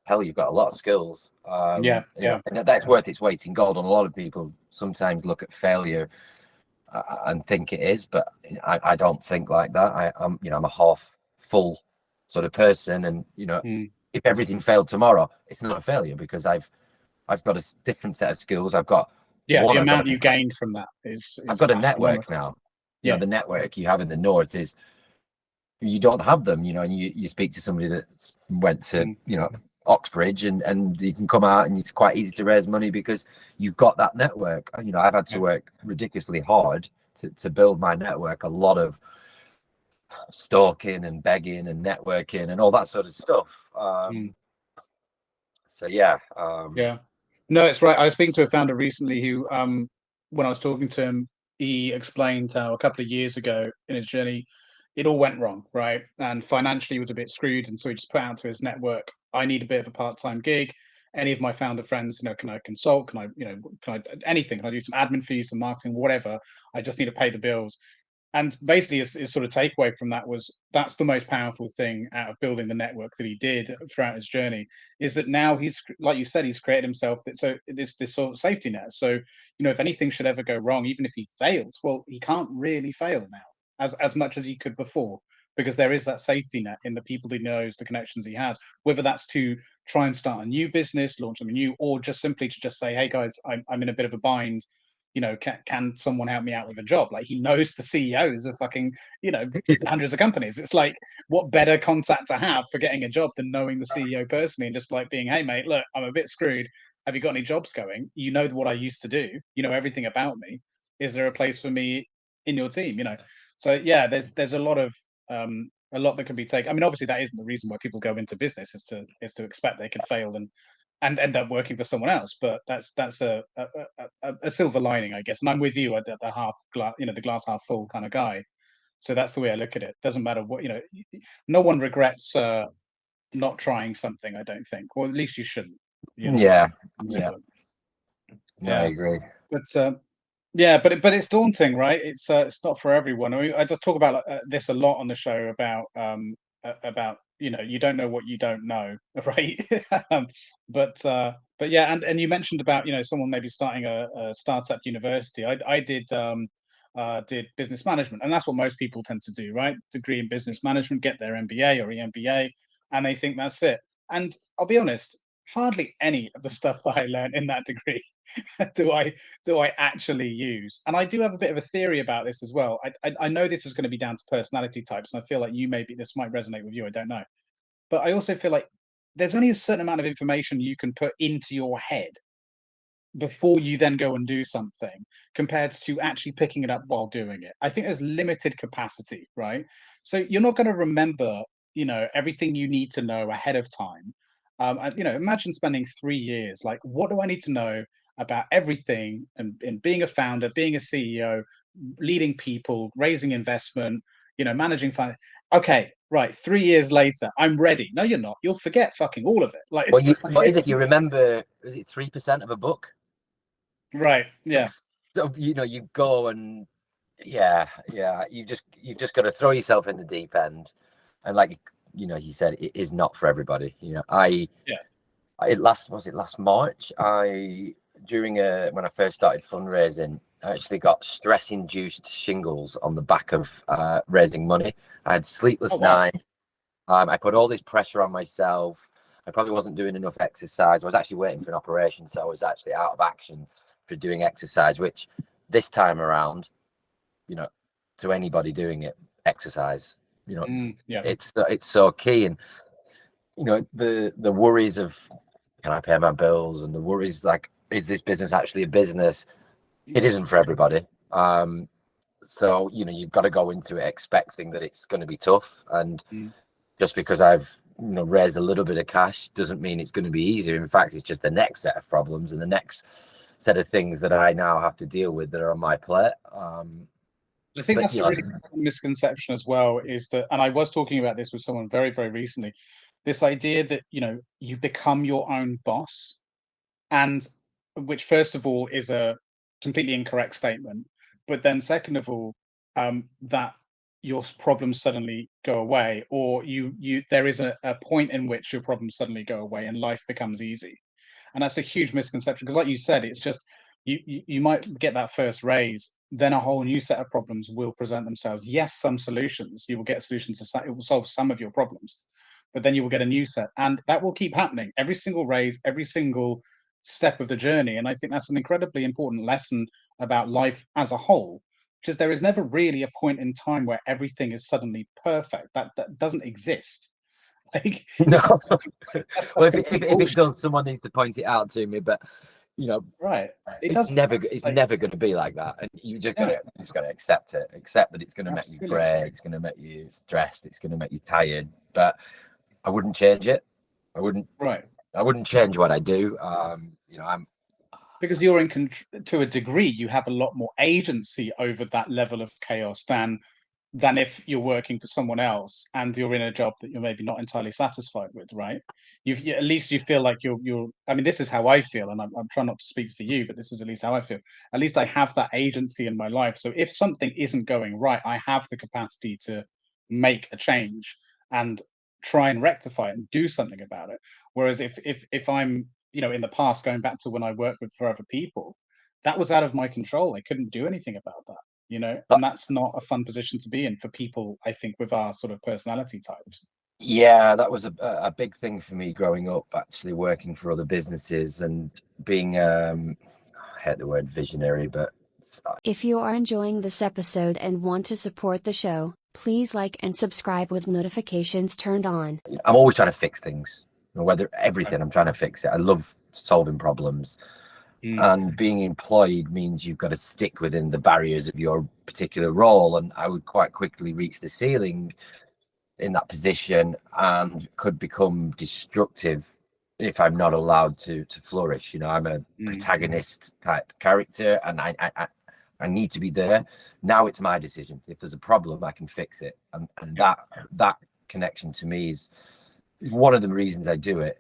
hell, you've got a lot of skills. And that's worth its weight in gold. And a lot of people sometimes look at failure and think it is, but I don't think like that. I'm a half full sort of person, and if everything failed tomorrow, it's not a failure because I've I've got a different set of skills. I've got Yeah, the I've got amount you gained from that is I've got a network astronomical. now. Yeah. The network you have in the north is, you don't have them, and you speak to somebody that went to, Oxbridge, and you can come out and it's quite easy to raise money because you've got that network. I've had to work ridiculously hard to build my network, a lot of stalking and begging and networking and all that sort of stuff. So yeah. No, it's right. I was speaking to a founder recently who, when I was talking to him, he explained how a couple of years ago in his journey, it all went wrong, right? And financially, he was a bit screwed, and so he just put out to his network, "I need a bit of a part-time gig. Any of my founder friends, can I consult? Can I anything? Can I do some admin fees, some marketing, whatever? I just need to pay the bills." And basically his sort of takeaway from that was that's the most powerful thing out of building the network that he did throughout his journey, is that now he's, like you said, he's created himself this sort of safety net. So if anything should ever go wrong, even if he fails, well, he can't really fail now as much as he could before, because there is that safety net in the people he knows, the connections he has, whether that's to try and start a new business, launch something new, or just simply to just say, hey guys, I'm in a bit of a bind, can someone help me out with a job? Like, he knows the CEOs of fucking, hundreds of companies. It's like, what better contact to have for getting a job than knowing the CEO personally and just like being, hey mate, look, I'm a bit screwed. Have you got any jobs going? You know what I used to do. You know everything about me. Is there a place for me in your team? So yeah, there's a lot that can be taken. I mean, obviously that isn't the reason why people go into business, is to expect they could fail and end up working for someone else. But that's a silver lining, I guess. And I'm with you at the half glass, the glass half full kind of guy. So that's the way I look at it. Doesn't matter what, no one regrets not trying something, I don't think. Or at least you shouldn't. Yeah. Yeah. I agree. But yeah, but it's daunting, right? It's not for everyone. I just talk about this a lot on the show about you don't know what you don't know, right? um, but yeah, and you mentioned about someone maybe starting a startup university. I did business management, and that's what most people tend to do, right? Degree in business management, get their MBA or EMBA, and they think that's it. And I'll be honest, hardly any of the stuff that I learned in that degree do I actually use. And I do have a bit of a theory about this as well. I know this is going to be down to personality types, and I feel like this might resonate with you, I don't know, but I also feel like there's only a certain amount of information you can put into your head before you then go and do something, compared to actually picking it up while doing it. I think there's limited capacity, right? So you're not going to remember everything you need to know ahead of time. Imagine spending 3 years, like, what do I need to know about everything, and being a founder, being a CEO, leading people, raising investment, managing finance. Okay, right, 3 years later, I'm ready. No, you're not. You'll forget fucking all of it. Like, Well, what is it? You remember? Is it 3% of a book? right? Yeah. So, you go and yeah. You've just got to throw yourself in the deep end, and like he said, it is not for everybody. Was it last March? When I first started fundraising, I actually got stress-induced shingles on the back of raising money. I had sleepless nights. I put all this pressure on myself. I probably wasn't doing enough exercise. I was actually waiting for an operation, so I was actually out of action for doing exercise, which this time around, to anybody doing it, exercise, it's so key. And, the worries of, can I pay my bills? And the worries like, is this business actually a business? It isn't for everybody. So, you've got to go into it expecting that it's going to be tough. And just because I've raised a little bit of cash doesn't mean it's going to be easier. In fact, it's just the next set of problems and the next set of things that I now have to deal with that are on my plate. I think that's a really misconception as well, is that, and I was talking about this with someone very, very recently, this idea that, you become your own boss, and which, first of all, is a completely incorrect statement. But then second of all, that your problems suddenly go away, or there is a point in which your problems suddenly go away and life becomes easy. And that's a huge misconception, because like you said, it's just you might get that first raise, then a whole new set of problems will present themselves. Yes, some solutions, you will get solutions to, it will solve some of your problems, but then you will get a new set, and that will keep happening every single raise, every single step of the journey. And I think that's an incredibly important lesson about life as a whole, because there is never really a point in time where everything is suddenly perfect. That doesn't exist. Like, No. that's Well, complete if it bullshit. does, someone needs to point it out to me. But you know, Right. It it's doesn't. Like, never going to be like that, and you yeah, just gotta accept it. Accept that it's going to make you absolutely. grey, it's going to make you stressed, it's going to make you tired. But I wouldn't change it. I wouldn't. Right. I wouldn't change what I do. I'm. Because you're in to a degree, you have a lot more agency over that level of chaos than if you're working for someone else and you're in a job that you're maybe not entirely satisfied with, right? At least you feel like you're. I mean, this is how I feel, and I'm trying not to speak for you, but this is at least how I feel. At least I have that agency in my life. So if something isn't going right, I have the capacity to make a change and try and rectify it and do something about it. Whereas if I'm, in the past, going back to when I worked with for other people, that was out of my control. I couldn't do anything about that, and that's not a fun position to be in for people, I think, with our sort of personality types. Yeah, that was a big thing for me growing up, actually working for other businesses and being, I hate the word visionary, but If you are enjoying this episode and want to support the show, please like and subscribe with notifications turned on. I'm always trying to fix things. Whether Right. everything, I'm trying to fix it. I love solving problems. And being employed means you've got to stick within the barriers of your particular role. And I would quite quickly reach the ceiling in that position and could become destructive if I'm not allowed to flourish. I'm a protagonist type character, and I need to be there. Now it's my decision. If there's a problem, I can fix it, and that connection to me is one of the reasons I do it.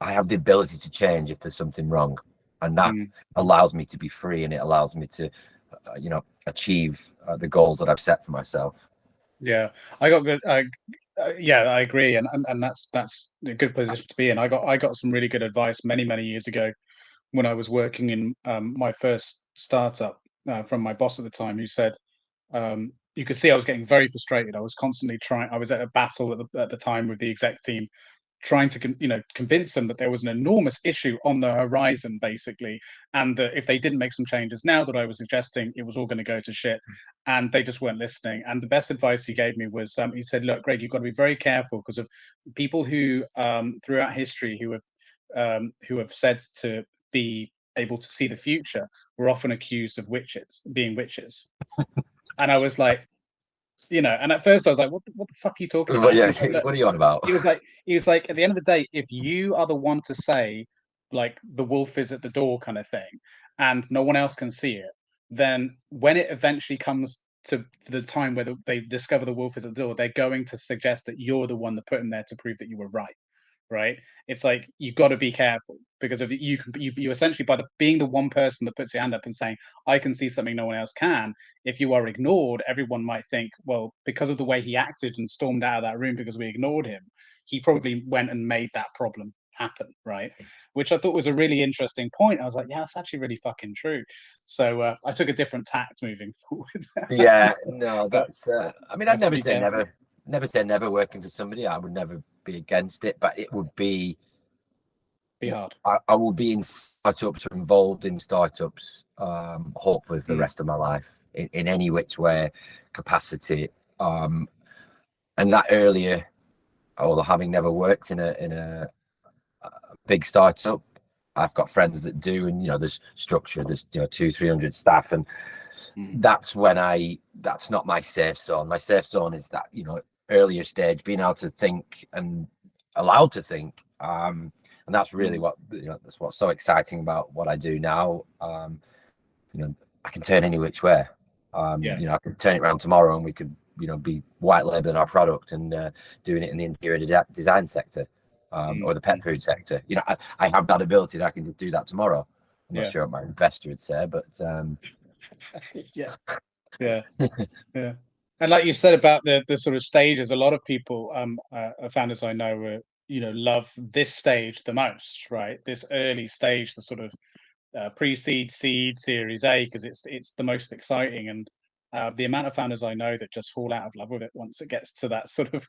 I have the ability to change if there's something wrong, and that allows me to be free, and it allows me to achieve the goals that I've set for myself. Yeah, I got good. Yeah, I agree, and that's a good position to be in. I got some really good advice many years ago when I was working in my first startup from my boss at the time, who said, you could see I was getting very frustrated. I was constantly trying. I was at a battle at the time with the exec team, trying to convince them that there was an enormous issue on the horizon, basically, and that if they didn't make some changes now that I was suggesting, it was all going to go to shit, and they just weren't listening. And the best advice he gave me was, he said, "Look, Greg, you've got to be very careful because of people who, throughout history, who have said to be able to see the future, were often accused of being witches." And I was like, and at first I was like, what the fuck are you talking about? Yeah, Like, what are you on about? he was like, at the end of the day, if you are the one to say, like, the wolf is at the door kind of thing, and no one else can see it, then when it eventually comes to the time where they discover the wolf is at the door, they're going to suggest that you're the one that put him there to prove that you were right. Right? It's like, you've got to be careful, because if you essentially, by being the one person that puts your hand up and saying, I can see something no one else can, if you are ignored, everyone might think, well, because of the way he acted and stormed out of that room because we ignored him, he probably went and made that problem happen, right? Which I thought was a really interesting point. I was like, yeah, that's actually really fucking true. So I took a different tact moving forward. Yeah, no, But that's. I mean, you I'd have to never be say careful. never. Never say never working for somebody. I would never be against it, but it would be. Be hard. I will be in startups or involved in startups, hopefully for the rest of my life, in any which way capacity. And that earlier, although having never worked in a big startup, I've got friends that do, and there's structure, there's 200-300 staff, and that's not my safe zone. My safe zone is that earlier stage, being able to think and allowed to think, and that's really what that's what's so exciting about what I do now. I can turn any which way. I could turn it around tomorrow, and we could be white labeling our product and doing it in the interior design sector. Or the pet food sector. I have that ability that I can do that tomorrow. I'm not sure what my investor would say, but yeah. And like you said about the sort of stages, a lot of people, founders I know, love this stage the most, right? This early stage, the sort of pre-seed, seed, Series A, because it's the most exciting. And The amount of founders I know that just fall out of love with it once it gets to that sort of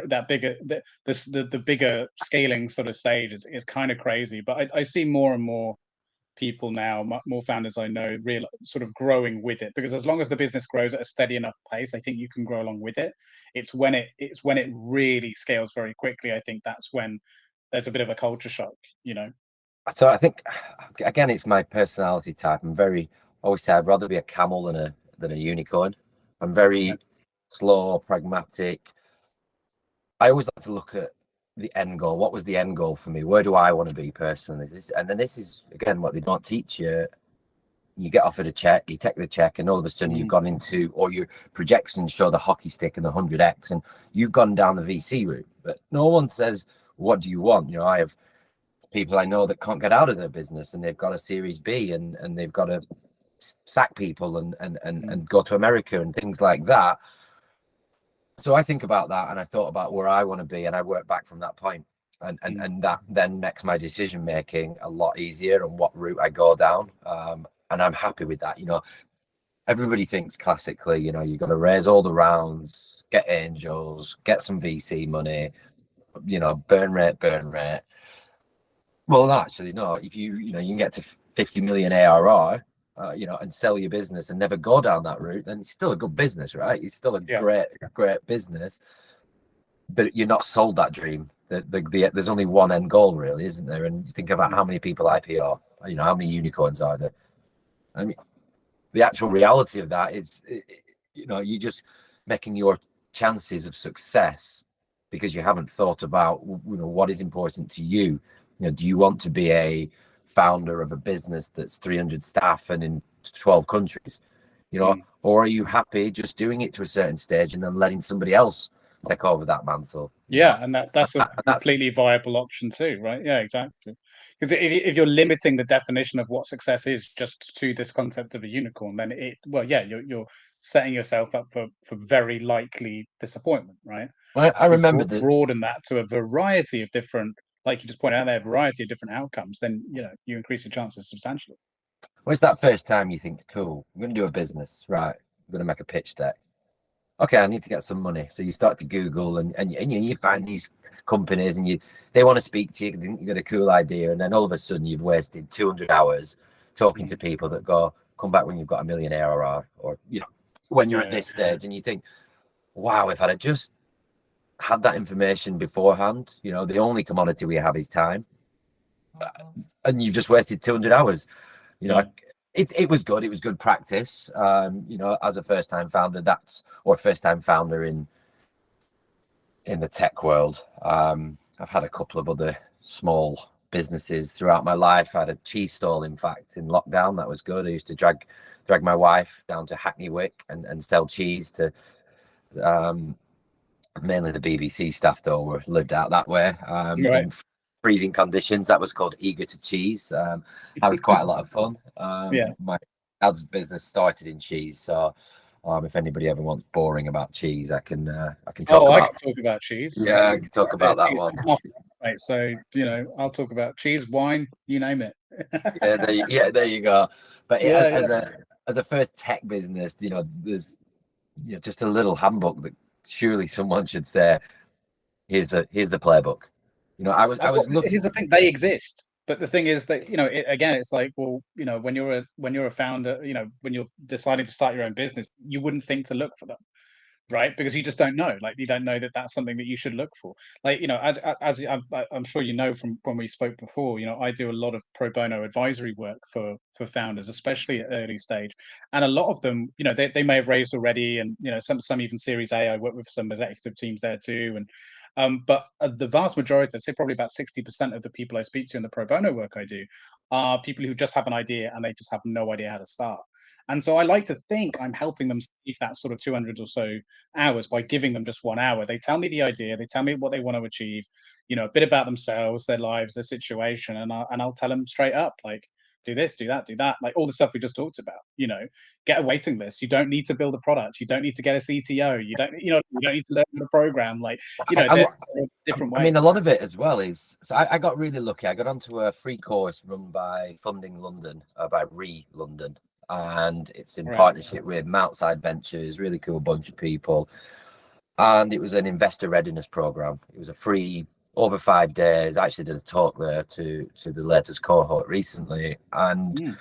that bigger the bigger scaling sort of stage is kind of crazy. But I see more and more people now, more founders I know, real sort of growing with it, because as long as the business grows at a steady enough pace, I think you can grow along with it. It's when it really scales very quickly, I think that's when there's a bit of a culture shock, you know. So I think, again, it's my personality type. Always say I'd rather be a camel than a unicorn. I'm very slow, pragmatic. I always like to look at the end goal. What was the end goal for me? Where do I want to be personally? And then this is, again, what they don't teach you. You get offered a check, you take the check, and all of a sudden you've gone into, or your projections show the hockey stick and the 100x, and you've gone down the VC route. But no one says, what do you want? You know, I have people I know that can't get out of their business, and they've got a Series B, and they've got to sack people and go to America and things like that. So I think about that, and I thought about where I want to be, and I work back from that point. And that then makes my decision making a lot easier on what route I go down. And I'm happy with that. You know, everybody thinks classically, you know, you've got to raise all the rounds, get angels, get some VC money, you know, burn rate. Well, actually, no. If you can get to 50 million ARR, you know, and sell your business and never go down that route, then it's still a good business, right? It's still a great business, but you're not sold that dream. There's only one end goal, really, isn't there? And you think about how many people IPO, you know, how many unicorns are there? I mean, the actual reality of that is, you know, you're just making your chances of success because you haven't thought about, you know, what is important to you. You know, do you want to be a founder of a business that's 300 staff and in 12 countries, you know, or are you happy just doing it to a certain stage and then letting somebody else take over that mantle? Yeah, and that's a completely viable option too, right? Yeah, exactly. Because if you're limiting the definition of what success is just to this concept of a unicorn, then you're setting yourself up for very likely disappointment, right? I remember that. Broaden that to a variety of different, like you just pointed out there, a variety of different outcomes, then you know you increase your chances substantially. Well, it's that first time you think, cool, I'm going to do a business, right? I'm going to make a pitch deck. Okay, I need to get some money. So you start to Google and you find these companies and they want to speak to you. They think you got a cool idea, and then all of a sudden you've wasted 200 hours talking to people that go, come back when you've got a million ARR, or you know, when you're at this stage, and you think, wow, if I'd have just had that information beforehand, you know, the only commodity we have is time, and you've just wasted 200 hours. You know, it was good. It was good practice. You know, as a first-time founder, first-time founder in the tech world. I've had a couple of other small businesses throughout my life. I had a cheese stall, in fact, in lockdown. That was good. I used to drag my wife down to Hackney Wick and sell cheese to mainly the BBC staff, though, lived out that way. In freezing conditions. That was called Eager to Cheese. That was quite a lot of fun. My dad's business started in cheese, so if anybody ever wants boring about cheese, I can talk I can talk about cheese. Yeah, I can talk about that one. Right, so you know, I'll talk about cheese, wine, you name it. There you go. But as a first tech business, you know, there's just a little handbook that surely someone should say, here's the playbook. You know, I was looking. Here's the thing: they exist, but the thing is that you know, it's like, well, you know, when you're a founder, you know, when you're deciding to start your own business, you wouldn't think to look for them, right? Because you just don't know. Like, you don't know that that's something that you should look for. Like, you know, as I'm sure you know from when we spoke before, you know, I do a lot of pro bono advisory work for founders, especially at early stage, and a lot of them, you know, they may have raised already, and you know, some even Series A. I work with some executive teams there too, and but the vast majority, I'd say probably about 60% of the people I speak to in the pro bono work I do are people who just have an idea and they just have no idea how to start. And so I like to think I'm helping them save that sort of 200 or so hours by giving them just 1 hour. They tell me the idea, they tell me what they want to achieve, you know, a bit about themselves, their lives, their situation, and I'll tell them straight up, like, do this, do that, like all the stuff we just talked about. You know, get a waiting list. You don't need to build a product. You don't need to get a CTO. You don't need to learn the program. Like, you know, there are different ways. I mean, a lot of it as well is, so I got really lucky. I got onto a free course run by Funding London, by London. and it's in Right. partnership with Mounteside Ventures, really cool bunch of people. And it was an investor readiness program. It was a free over 5 days. I actually did a talk there to the latest cohort recently, and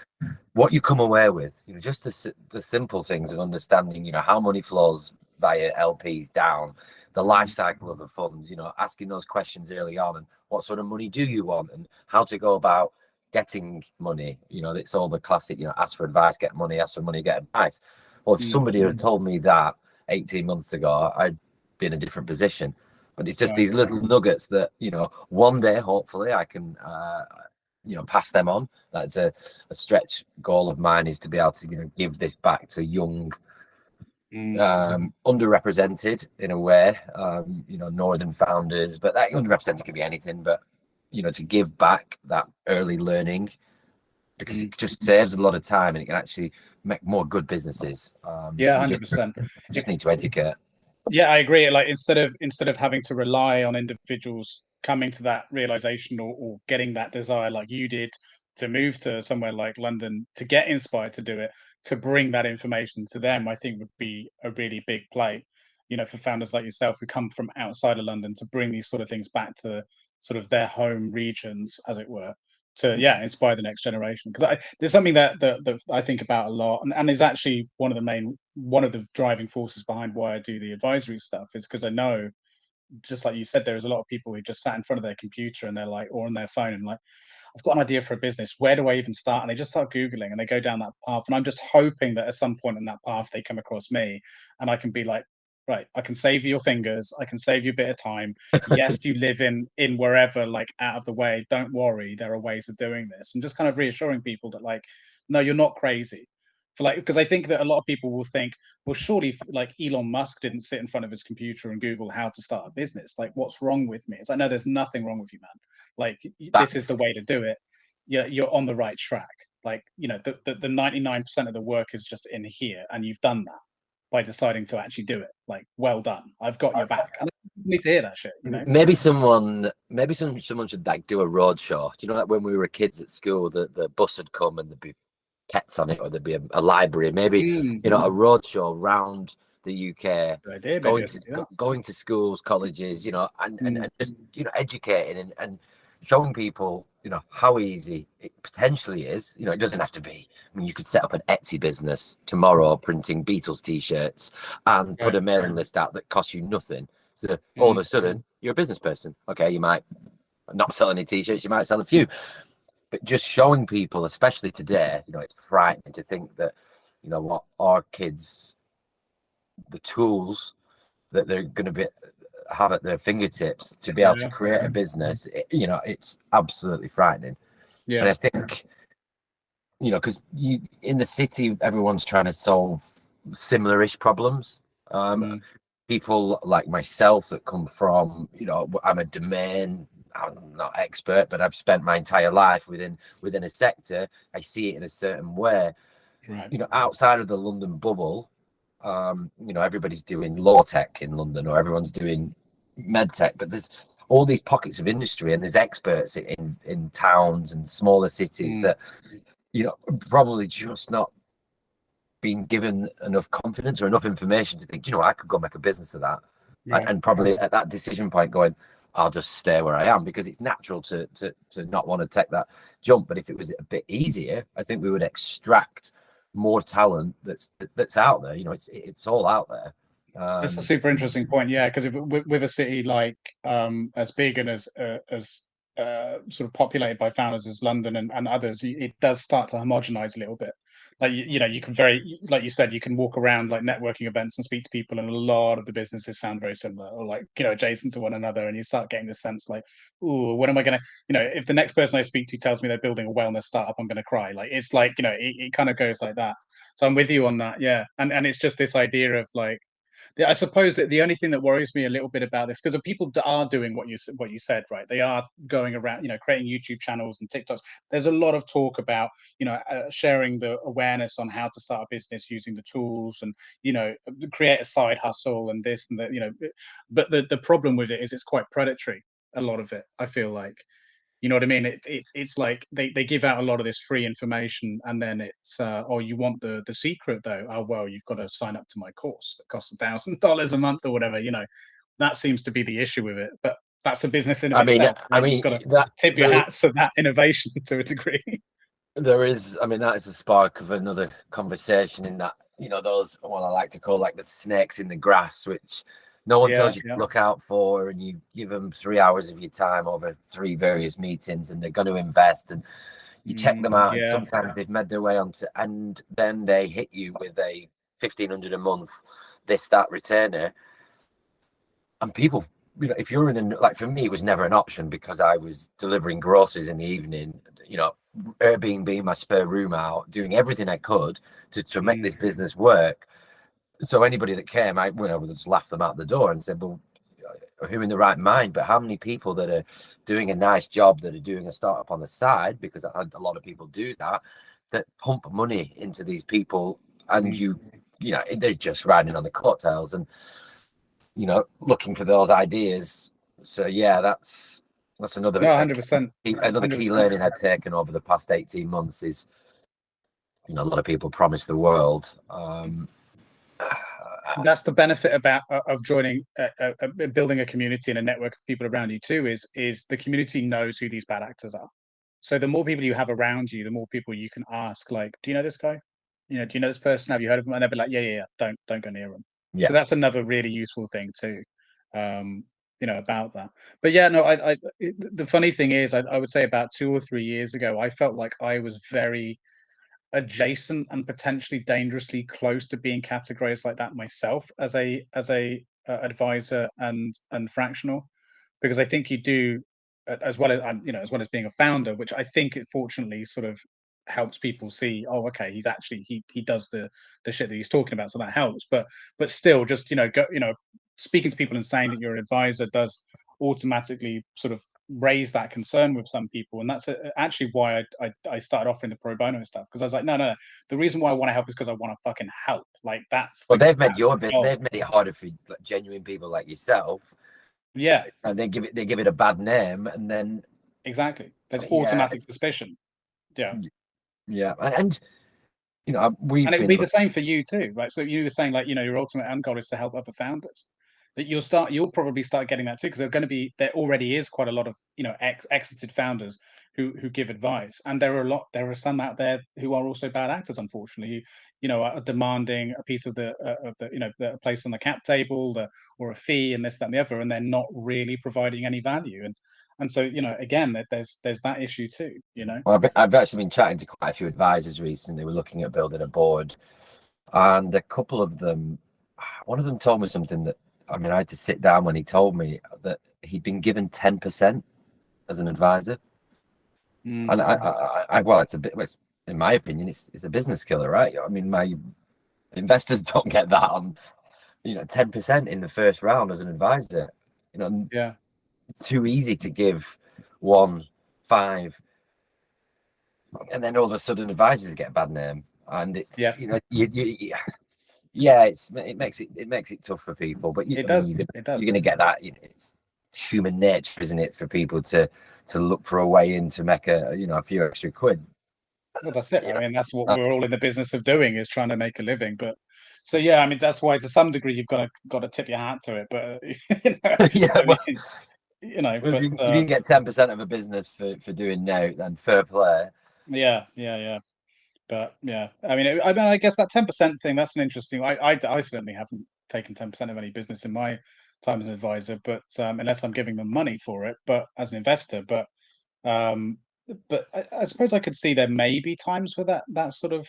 what you come away with, just the simple things of understanding, how money flows via LPs down, the life cycle of the funds, asking those questions early on, and what sort of money do you want, and how to go about getting money. It's all the classic, ask for advice, get money, ask for money, get advice. Well, if somebody had told me that 18 months ago, I'd be in a different position. But it's just these little nuggets that, one day, hopefully, I can, pass them on. That's a stretch goal of mine, is to be able to, give this back to young, underrepresented in a way, northern founders. But that underrepresented could be anything. But, to give back that early learning, because it just saves a lot of time and it can actually make more good businesses. 100%. Just need to educate. Yeah, I agree. Like instead of having to rely on individuals coming to that realization or getting that desire like you did to move to somewhere like London to get inspired to do it, to bring that information to them, I think would be a really big play, for founders like yourself who come from outside of London, to bring these sort of things back to sort of their home regions, as it were, to inspire the next generation. Because there's something that I think about a lot, and is actually one of the driving forces behind why I do the advisory stuff, is because I know, just like you said, there's a lot of people who just sat in front of their computer and they're like, or on their phone, and like, I've got an idea for a business. Where do I even start? And they just start Googling and they go down that path. And I'm just hoping that at some point in that path, they come across me and I can be like, right, I can save you your fingers. I can save you a bit of time. Yes, you live in wherever, like out of the way. Don't worry. There are ways of doing this. And just kind of reassuring people that like, no, you're not crazy. Because I think that a lot of people will think, well, surely like Elon Musk didn't sit in front of his computer and Google how to start a business. Like, what's wrong with me? It's like, no, there's nothing wrong with you, man. Like, this is the way to do it. You're on the right track. Like, the 99% of the work is just in here, and you've done that by deciding to actually do it. Like, well done. I've got your back. And I need to hear that shit. Maybe someone should like do a road show. Do you know, like when we were kids at school, the bus would come and there'd be pets on it, or there'd be a library. Maybe a road show around the UK, going to schools, colleges, and just educating and showing people how easy it potentially is. It doesn't have to be. I mean, you could set up an Etsy business tomorrow printing Beatles t-shirts and put a mailing list out that costs you nothing. So all of a sudden you're a business person. Okay, you might not sell any t-shirts, you might sell a few, but just showing people, especially today, it's frightening to think that what our kids, the tools that they're going to have at their fingertips to be able to create a business, it's absolutely frightening. And I think because in the city, everyone's trying to solve similar-ish problems. People like myself that come from, I'm a domain, I'm not expert, but I've spent my entire life within a sector. I see it in a certain way. Outside of the London bubble, everybody's doing law tech in London, or everyone's doing med tech, but there's all these pockets of industry, and there's experts in towns and smaller cities that probably just not being given enough confidence or enough information to think, I could go make a business of that. And probably at that decision point going, I'll just stay where I am, because it's natural to not want to take that jump. But if it was a bit easier, I think we would extract more talent that's out there. It's all out there. That's a super interesting point. Yeah, because with a city like as big and as sort of populated by founders as London and others, it does start to homogenize a little bit. Like you can like you said, you can walk around like networking events and speak to people, and a lot of the businesses sound very similar, or like adjacent to one another, and you start getting this sense like, ooh, when am I gonna, if the next person I speak to tells me they're building a wellness startup, I'm gonna cry. Like it's like it kind of goes like that. So I'm with you on that. Yeah, and it's just this idea of like, I suppose that the only thing that worries me a little bit about this, because people are doing what you said, right? They are going around, creating YouTube channels and TikToks. There's a lot of talk about, sharing the awareness on how to start a business using the tools, and create a side hustle and this and that. But the problem with it is it's quite predatory. A lot of it, I feel like. You know what I mean? It's like they give out a lot of this free information, and then it's oh, you want the secret though? Oh well, you've got to sign up to my course that costs $1,000 a month or whatever. You know, that seems to be the issue with it. But that's a business in of itself, I right? You've mean got to that tip your hats to that innovation to a degree. there is. I mean, that is a spark of another conversation in that, you know, those what I like to call like the snakes in the grass, which no one tells you to look out for, and you give them 3 hours of your time over 3 various meetings, and they're going to invest, and you check them out, and sometimes they've made their way onto, and then they hit you with a 1,500 a month, this, that retainer, and people, you know, if you're in a, like for me, it was never an option because I was delivering groceries in the evening, you know, Airbnb being my spare room out, doing everything I could to make this business work. So anybody that came, I would just laugh them out the door and said, well, who in the right mind? But how many people that are doing a nice job, that are doing a startup on the side, because a lot of people do that, that pump money into these people, and you know, they're just riding on the coattails and, you know, looking for those ideas. So yeah, that's another 100%. Another key learning I've taken over the past 18 months is, you know, a lot of people promise the world. That's the benefit about of joining, building a community and a network of people around you too. Is the community knows who these bad actors are. So the more people you have around you, the more people you can ask, like, do you know this guy? You know, do you know this person? Have you heard of him? And they'll be like, yeah. Don't go near him. Yeah. So that's another really useful thing too. You know, about that. But yeah, no, the funny thing is, I would say about 2 or 3 years ago, I felt like I was very adjacent and potentially dangerously close to being categorized like that myself as a advisor and fractional, because I think you do, as well as you know, as well as being a founder, which I think it fortunately sort of helps people see, oh okay, he's actually he does the shit that he's talking about, so that helps. But still, just, you know, speaking to people and saying that you're an advisor does automatically sort of raise that concern with some people, and that's actually why I started offering the pro bono stuff, because I was like, no, the reason why I want to help is because I want to fucking help. Like that's well, they've made they've made it harder for genuine people like yourself. Yeah, and they give it a bad name, and then exactly, there's automatic suspicion. Yeah, and you know, and it would be the same for you too, right? So you were saying, like, you know, your ultimate end goal is to help other founders. That you'll probably start getting that too, because there already is quite a lot of, you know, exited founders who give advice, and there are some out there who are also bad actors, unfortunately, who, you know, are demanding a piece of the you know, the place on the cap table, or a fee, and this, that, and the other, and they're not really providing any value, and so, you know, again, there's that issue too, you know. Well, I've actually been chatting to quite a few advisors recently. We're looking at building a board, and a couple of them, one of them told me something that, I mean, I had to sit down when he told me that he'd been given 10% as an advisor. And I well, it's a bit, in my opinion, it's a business killer, right? I mean, my investors don't get that on, you know, 10% in the first round as an advisor. You know, Yeah, it's too easy to give 1, 5, and then all of a sudden advisors get a bad name, and it's, you know, it makes it tough for people. But it does. You're going to get that. You know, it's human nature, isn't it, for people to look for a way in to make a few extra quid. Well, that's it. I mean, that's what we're all in the business of doing, is trying to make a living. But so yeah, I mean, that's why to some degree you've got to tip your hat to it. But you know, you know, if you can get 10% of a business for doing now, then fair play. Yeah. But yeah, I mean, I guess that 10% thing, that's an interesting. I certainly haven't taken 10% of any business in my time as an advisor, but unless I'm giving them money for it, but as an investor, um, but I suppose I could see there may be times where that sort of,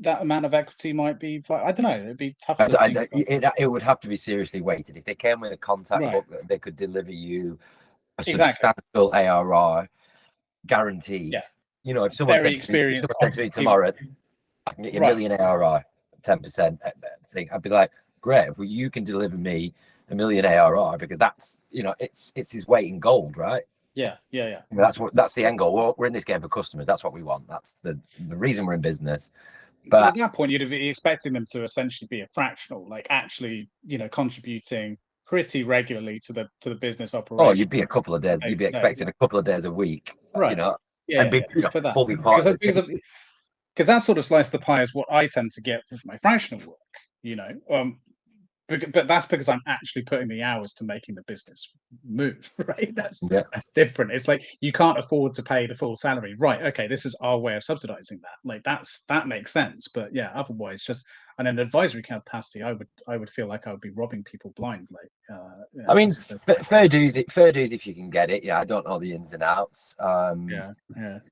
that amount of equity might be. I don't know. It'd be tough to think. It would have to be seriously weighted. If they came with a contact book that they could deliver you a substantial ARR guaranteed. Yeah. You know, if someone said to me tomorrow, I can get you $1 million ARR, 10% thing, I'd be like, great. If you can deliver me $1 million ARR, because that's, you know, it's his weight in gold, right? Yeah. That's the end goal. We're in this game for customers. That's what we want. That's the reason we're in business. But at that point, you'd be expecting them to essentially be a fractional, like actually, you know, contributing pretty regularly to the business operation. Oh, you'd be a couple of days. You'd be expected a couple of days a week, right? And be For that, fully part of the team. Because that sort of slice of the pie is what I tend to get with my fractional work. But that's because I'm actually putting the hours to making the business move, right? That's different. It's like you can't afford to pay the full salary, right? Okay, this is our way of subsidizing that. Like that makes sense. But yeah, otherwise, just in an advisory capacity, I would feel like I would be robbing people blind. I mean, fair dues if you can get it. Yeah, I don't know the ins and outs.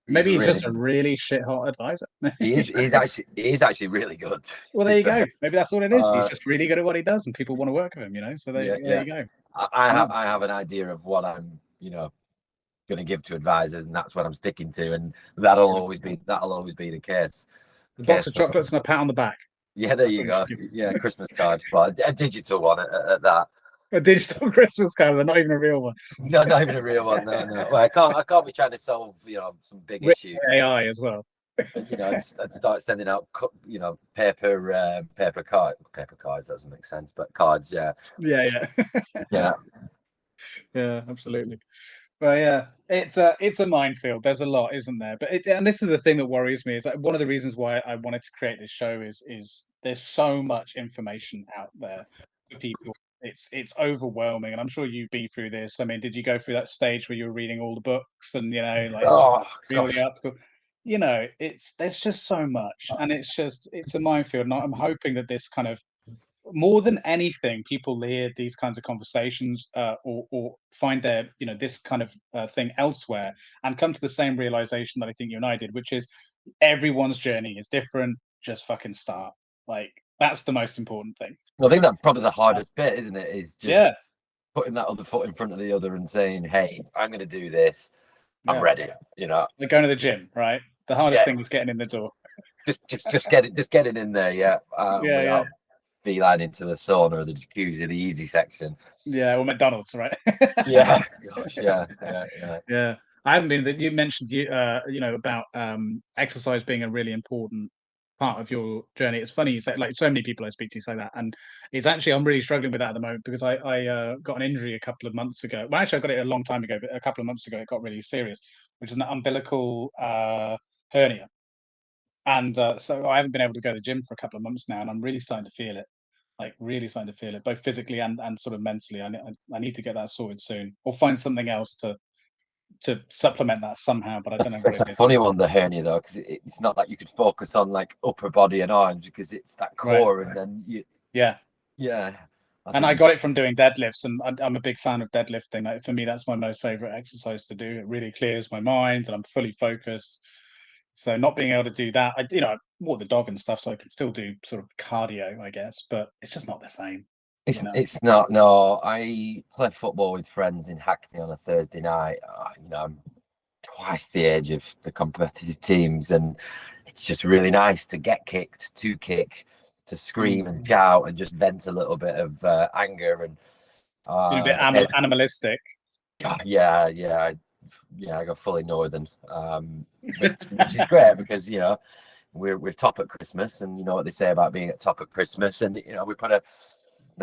Maybe he's just a really shit hot advisor. He's actually really good. Well, there you go. Maybe that's what it is. He's just really good at what he does, and people want to work with him. So there you go. I have an idea of what I'm, going to give to advisors, and that's what I'm sticking to, and that'll always be the case. A box of chocolates and a pat on the back. Yeah, there you go. Yeah, Christmas card. Well, a digital one at that. A digital Christmas card, but not even a real one. No, not even a real one. No. Well, I can't be trying to solve, some big issue. AI as well. I'd start sending out, paper cards. Doesn't make sense, but cards. Yeah. Yeah, absolutely. But yeah, it's a minefield. There's a lot, isn't there? But and this is the thing that worries me. Is that one of the reasons why I wanted to create this show is there's so much information out there for people. It's overwhelming, and I'm sure you've been through this. I mean, did you go through that stage where you were reading all the books and reading all the articles? There's just so much, and it's a minefield. And I'm hoping that this kind of, more than anything, people hear these kinds of conversations or find their this kind of thing elsewhere and come to the same realization that I think you and I did, which is everyone's journey is different. Just fucking start. That's the most important thing. Well, I think that's probably the hardest bit, isn't it? Is just putting that other foot in front of the other and saying, "Hey, I'm going to do this. I'm ready." Like going to the gym, right? The hardest thing is getting in the door. Just getting in there. Without beeline into the sauna or the jacuzzi, the easy section. Yeah, or McDonald's, right? Yeah. Gosh, yeah. I haven't been. You mentioned about exercise being a really important part of your journey. It's funny you say, like, so many people I speak to say that, and it's actually, I'm really struggling with that at the moment because I got an injury a couple of months ago. Well, actually, I got it a long time ago, but a couple of months ago it got really serious, which is an umbilical hernia. And so I haven't been able to go to the gym for a couple of months now, and I'm really starting to feel it, both physically and sort of mentally. I need to get that sorted soon, or find something else to supplement that somehow. But I don't know. It's a funny one, the hernia, though, because it's not like you could focus on like upper body and arms, because it's that core, and then you. Yeah. And I got it from doing deadlifts, and I'm a big fan of deadlifting. Like, for me, that's my most favorite exercise to do. It really clears my mind, and I'm fully focused. So not being able to do that, I walk the dog and stuff, so I can still do sort of cardio, I guess, but it's just not the same. It's not. No, I play football with friends in Hackney on a Thursday night. I'm twice the age of the competitive teams, and it's just really nice to get kicked, to kick, to scream and shout, and just vent a little bit of anger and a bit animalistic. Yeah. I go fully northern, which is great because we're top at Christmas, and you know what they say about being at top at Christmas, and we put a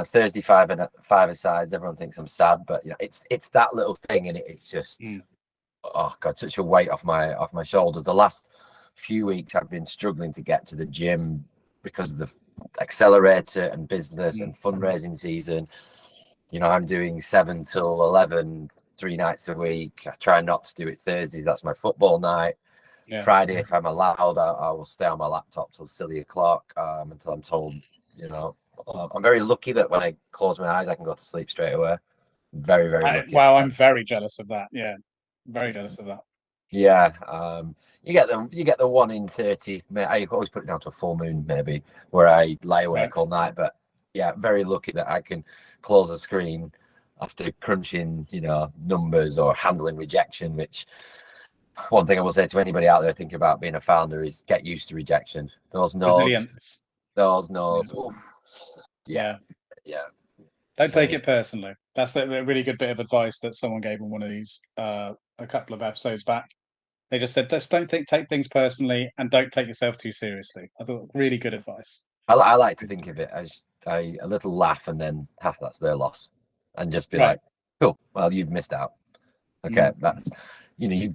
Thursday five asides. Everyone thinks I'm sad, but it's that little thing, and it's just oh god, such a weight off my shoulders. The last few weeks I've been struggling to get to the gym because of the accelerator and business and fundraising season. I'm doing 7 till 11 3 nights a week. I try not to do it Thursdays. That's my football night. Friday, if I'm allowed, I will stay on my laptop till silly o'clock until I'm told. I'm very lucky that when I close my eyes, I can go to sleep straight away. Very, very lucky. Wow, I'm very jealous of that. Yeah, very jealous of that. Yeah, you get the 1 in 30. I always put it down to a full moon, maybe, where I lie awake all night. But yeah, very lucky that I can close a screen after crunching, numbers or handling rejection. Which, one thing I will say to anybody out there thinking about being a founder is get used to rejection. Those no's. Oof. Yeah. Don't take it personally. That's a really good bit of advice that someone gave on one of these a couple of episodes back. They just said, just don't take things personally, and don't take yourself too seriously. I thought really good advice. I like to think of it as a little laugh, and then that's their loss. and just be Right. like, cool, well, you've missed out. Okay, that's, you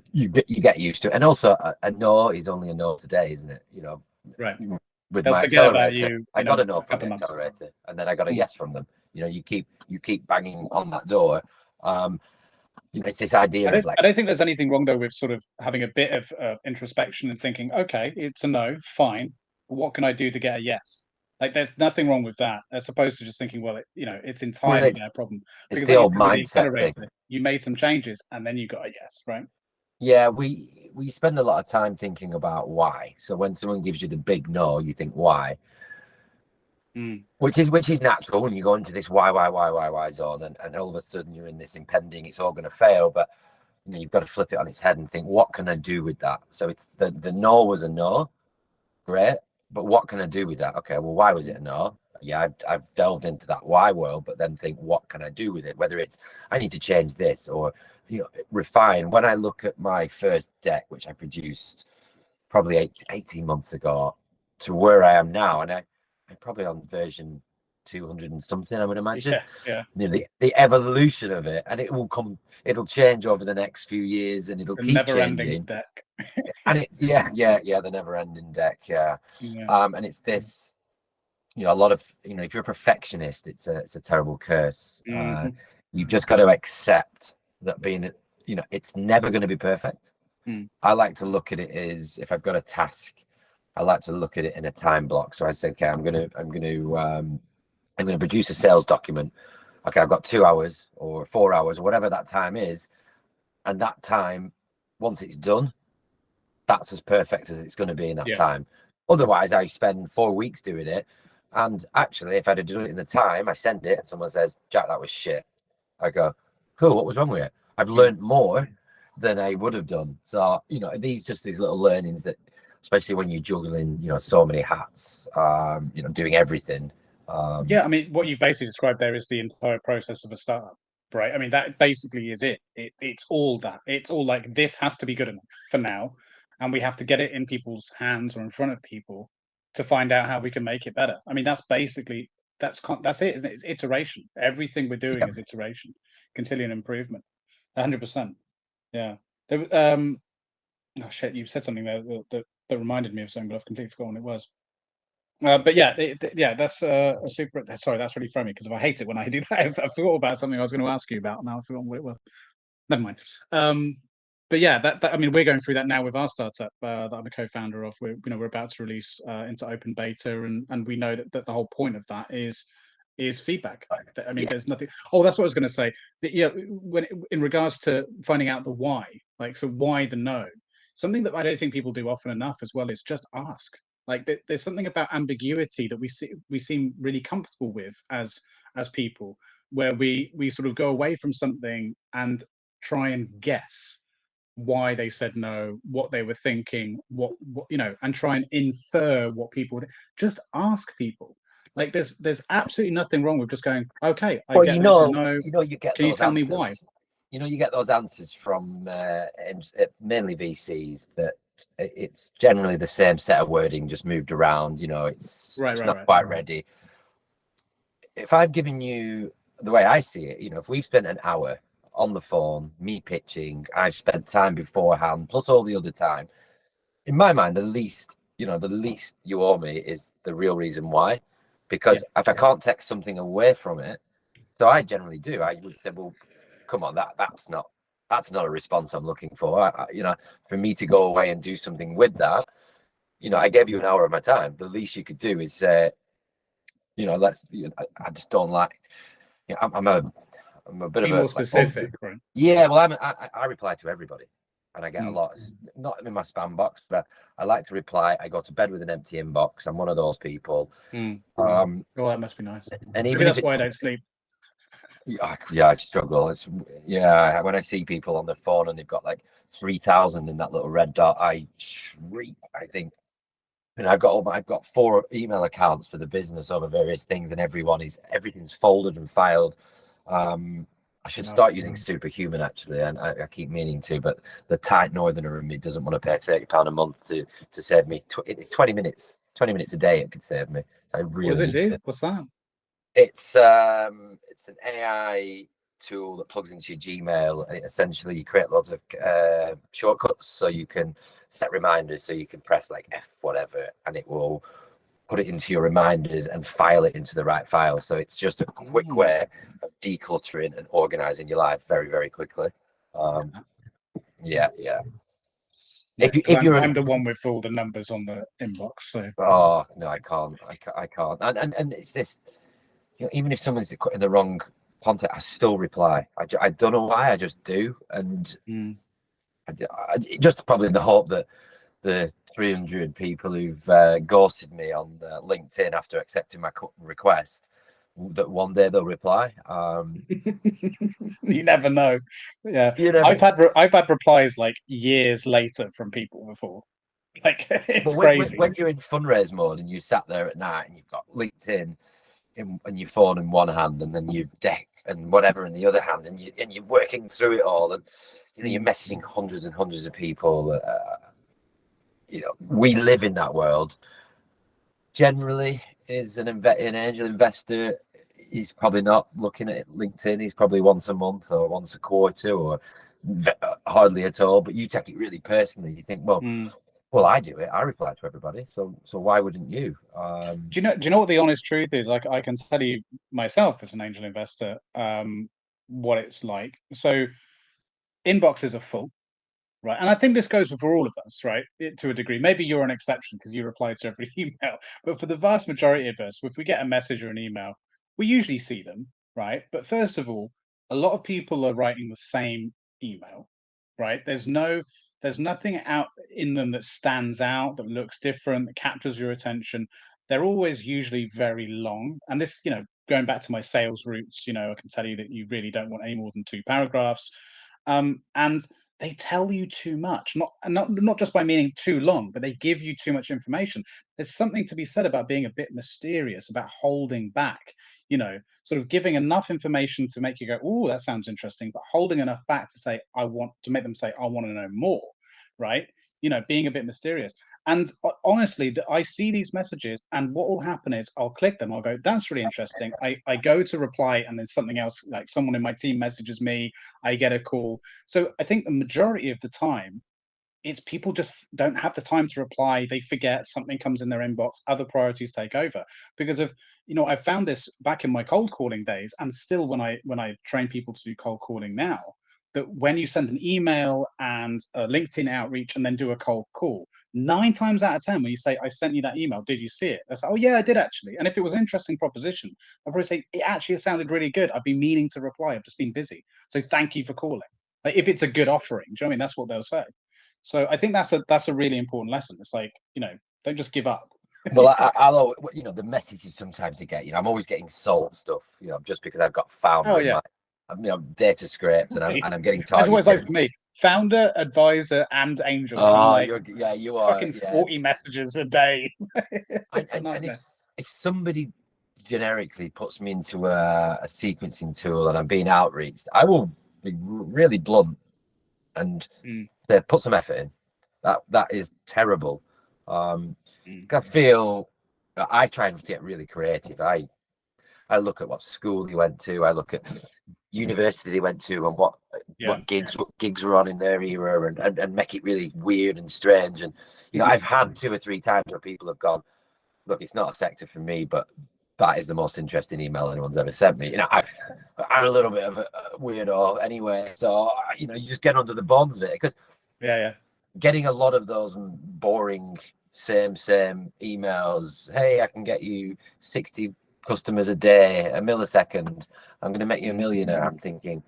get used to it. And also a no is only a no today, isn't it? Right. With They'll my forget about accelerator, you I in got a a no from couple the months. accelerator, and then I got a yes from them. You keep banging on that door. It's this idea of like, I don't think there's anything wrong though with sort of having a bit of introspection and thinking, okay, it's a no, fine. But what can I do to get a yes? Like, there's nothing wrong with that, as opposed to just thinking, well, it's entirely their problem. it's Because, the like you old said with the mindset thing. accelerator, you made some changes and then you got a yes, right? Yeah, we spend a lot of time thinking about why. So when someone gives you the big no, you think why, which is natural when you go into this why zone, and all of a sudden you're in this impending, it's all going to fail. But you've got to flip it on its head and think, what can I do with that? So it's the no was a no, great, but what can I do with that? Okay, well, why was it a no? Yeah, I've delved into that why world, but then think, what can I do with it? Whether it's I need to change this or refine. When I look at my first deck, which I produced probably 18 months ago, to where I am now, and I'm probably on version 200 and something, I would imagine. Yeah. The evolution of it, and it'll change over the next few years, and it'll The keep never-ending changing. deck. And it's the never-ending deck, yeah. And it's this, a lot of, if you're a perfectionist, it's a terrible curse. You've just got to accept that being, it's never going to be perfect. I like to look at it as, if I've got a task, I like to look at it in a time block. So I say, okay, I'm going to produce a sales document. Okay, I've got 2 hours or 4 hours or whatever that time is, and that time, once it's done, that's as perfect as it's going to be in that time. Otherwise, I spend 4 weeks doing it, and actually, if I'd have done it in the time, I send it, and someone says, "Jack, that was shit." I go, "Cool, what was wrong with it?" I've learned more than I would have done. So these little learnings that, especially when you're juggling, so many hats, doing everything. Yeah, I mean, what you've basically described there is the entire process of a startup, right? I mean, that basically is it. It's all that. It's all like, this has to be good enough for now, and we have to get it in people's hands or in front of people to find out how we can make it better. I mean, that's basically that's it, isn't it? It's iteration. Everything we're doing is iteration, continuing improvement. 100%. Yeah. Oh shit, you said something there that reminded me of something, but I've completely forgotten what it was. But yeah, that's a super. Sorry, that's really funny because if I hate it when I do that, I forgot about something I was going to ask you about. Now I've forgotten what it was. Never mind. But yeah, that I mean, we're going through that now with our startup that I'm a co-founder of. We're about to release into open beta, and we know that the whole point of that is feedback. I mean, there's nothing. Oh, that's what I was going to say. When in regards to finding out the why, like, so why the no? Something that I don't think people do often enough as well is just ask. Like, there's something about ambiguity that we seem really comfortable with as people, where we sort of go away from something and try and guess why they said no, what they were thinking, what and try and infer what people just ask people. Like, there's absolutely nothing wrong with just going, okay, I get there's a no. You get Can you those tell me answers. why? You get those answers from mainly VCs that it's generally the same set of wording, just moved around. It's not quite ready. If I've given you the way I see it, if we've spent an hour on the phone, me pitching, I've spent time beforehand, plus all the other time. In my mind, the least you owe me is the real reason why. Because if I can't take something away from it, so I generally do, I would say, well, come on, that's not a response I'm looking for. For me to go away and do something with that, I gave you an hour of my time. The least you could do is say, I just don't like. I'm a bit Be of more a specific, right? Yeah, well, I reply to everybody, and I get a lot. Not in my spam box, but I like to reply. I go to bed with an empty inbox. I'm one of those people. Oh, that must be nice. And even Maybe if that's why I don't sleep. Yeah, I struggle. When I see people on their phone and they've got like 3,000 in that little red dot, I shriek. I think, I've got 4 email accounts for the business over various things, and everything's folded and filed. I should start using Superhuman, actually, and I keep meaning to, but the tight northerner in me doesn't want to pay £30 a month to save me. It's 20 minutes a day it could save me. So I really What does it need do? to. What's that? It's an AI tool that plugs into your Gmail, and essentially you create lots of shortcuts, so you can set reminders, so you can press like F whatever, and it will put it into your reminders and file it into the right file. So it's just a quick way of decluttering and organizing your life very, very quickly. Yeah. Because I'm the one with all the numbers on the inbox. So oh no, I can't. And it's this. Even if someone's in the wrong content, I still reply. I don't know why, I just do, and just probably in the hope that the 300 people who've ghosted me on LinkedIn after accepting my request, that one day they'll reply. You never know. Yeah, I've had replies like years later from people before. Like it's crazy. When you're in fundraise mode and you sat there at night and you've got LinkedIn and your phone in one hand and then your deck and whatever in the other hand, and you're working through it all, and you're messaging hundreds and hundreds of people. We live in that world. Generally, is an angel investor, he's probably not looking at LinkedIn. He's probably once a month or once a quarter or hardly at all. But you take it really personally. You think, well, I do it. I reply to everybody. So why wouldn't you? Do you know what the honest truth is? Like, I can tell you myself as an angel investor, what it's like. So inboxes are full, right? And I think this goes for all of us, right? To a degree. Maybe you're an exception because you reply to every email. But for the vast majority of us, if we get a message or an email, we usually see them, right? But first of all, a lot of people are writing the same email, right? There's nothing out in them that stands out, that looks different, that captures your attention. They're always usually very long. And this, going back to my sales roots, I can tell you that you really don't want any more than 2 paragraphs. And they tell you too much, not just by meaning too long, but they give you too much information. There's something to be said about being a bit mysterious, about holding back, sort of giving enough information to make you go, oh, that sounds interesting, but holding enough back to make them say, I want to know more, right? Being a bit mysterious. And honestly, I see these messages, and what will happen is I'll click them. I'll go, that's really interesting. I go to reply, and then something else, like someone in my team messages me, I get a call. So I think the majority of the time, it's people just don't have the time to reply. They forget, something comes in their inbox, other priorities take over. Because of, I found this back in my cold calling days, and still when I train people to do cold calling now, that when you send an email and a LinkedIn outreach and then do a cold call, 9 times out of 10, when you say, I sent you that email, did you see it? They say, oh yeah, I did actually. And if it was an interesting proposition, I'll probably say, it actually sounded really good. I've been meaning to reply. I've just been busy. So thank you for calling. Like, if it's a good offering, do you know what I mean? That's what they'll say. So I think that's a really important lesson. It's like, don't just give up. Well, I'll the messages sometimes you get, I'm always getting sold stuff, just because I've got founder in my, data scraped, and I'm getting targeted. That's what it's like for me. Founder, advisor, and angel. Oh, you are fucking 40 messages a day. And if somebody generically puts me into a sequencing tool and I'm being outreached, I will be really blunt and say, put some effort in. That is terrible. I feel I try and get really creative. I look at what school he went to. I look at university they went to and what gigs were on in their era, and make it really weird and strange. And I've had 2 or 3 times where people have gone, look, it's not a sector for me, but that is the most interesting email anyone's ever sent me. I'm a little bit of a weirdo anyway, so you just get under the bonds of it, because getting a lot of those boring same emails. Hey, I can get you 60 customers a day, a millisecond. I'm going to make you a millionaire. I'm thinking,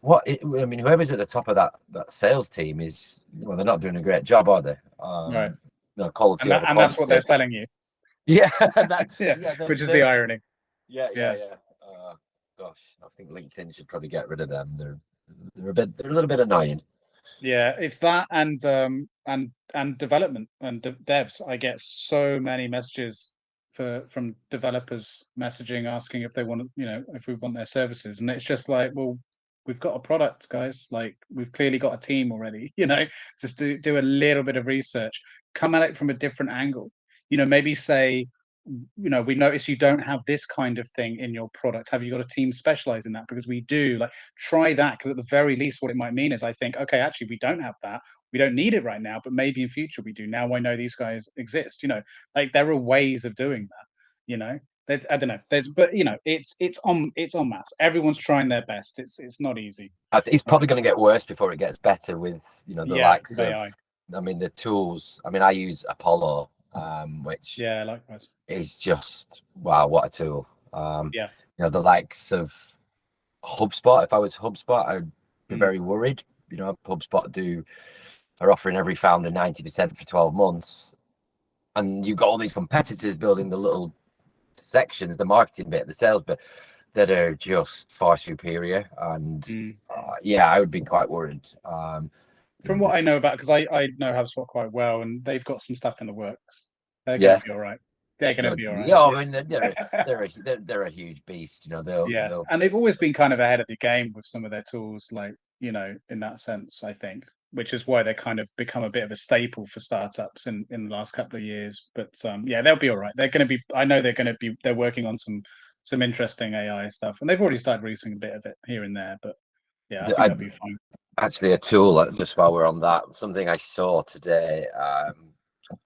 whoever's at the top of that sales team is, they're not doing a great job, are they? Right. No quality, and that's what they're selling you. Yeah, which is the irony. Yeah. Gosh, I think LinkedIn should probably get rid of them. They're a little bit annoying. Yeah, it's that, and development and devs. I get so many messages from developers messaging, asking if they want to, if we want their services, and it's just like, well, we've got a product, guys. Like, we've clearly got a team already. Just do a little bit of research, come at it from a different angle. Maybe say, we notice you don't have this kind of thing in your product. Have you got a team specialize in that? Because we do. Like, try that, because at the very least, what it might mean is, I think, okay, actually, we don't have that. We don't need it right now, but maybe in future we do. Now I know these guys exist. Like, there are ways of doing that. I don't know. But it's on mass. Everyone's trying their best. It's not easy. It's probably going to get worse before it gets better with the likes with of AI. I mean, the tools. I mean, I use Apollo, which likewise is just wow, what a tool. The likes of HubSpot. If I was HubSpot, I'd be very worried. HubSpot are offering every founder 90% for 12 months, and you've got all these competitors building the little sections, the marketing bit, the sales bit, that are just far superior. And I would be quite worried. From what I know about, because I know HubSpot quite well, and they've got some stuff in the works. They're going to be all right. They're going to be all right. Yeah, I mean, they're a huge beast. They'll and they've always been kind of ahead of the game with some of their tools, like in that sense, I think, which is why they kind of become a bit of a staple for startups in the last couple of years. But they'll be all right. They're going to be. I know they're working on some interesting AI stuff, and they've already started releasing a bit of it here and there. But I think they'll be fine. Actually, a tool, just while we're on that, something I saw today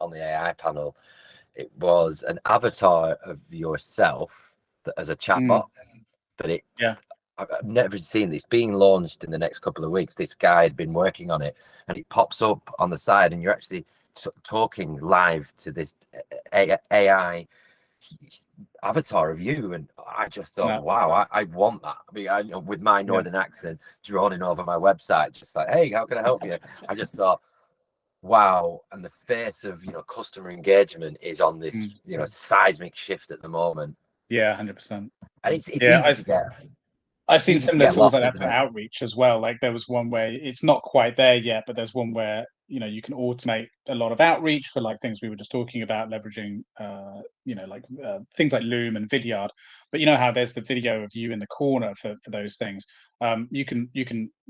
on the AI panel, it was an avatar of yourself as a chatbot, but I've never seen this being launched in the next couple of weeks. This guy had been working on it, and it pops up on the side, and you're actually talking live to this AI avatar of you. And I just thought, wow, I want that. I mean, with my northern accent droning over my website, just like, hey, how can I help you? I just thought, wow. And the face of customer engagement is on this seismic shift at the moment. 100%. And it's easy to get. I've seen similar tools like that for outreach as well. Like, there was one where it's not quite there yet, but there's one where you can automate a lot of outreach for, like, things we were just talking about, leveraging things like Loom and Vidyard. But how there's the video of you in the corner for those things. You can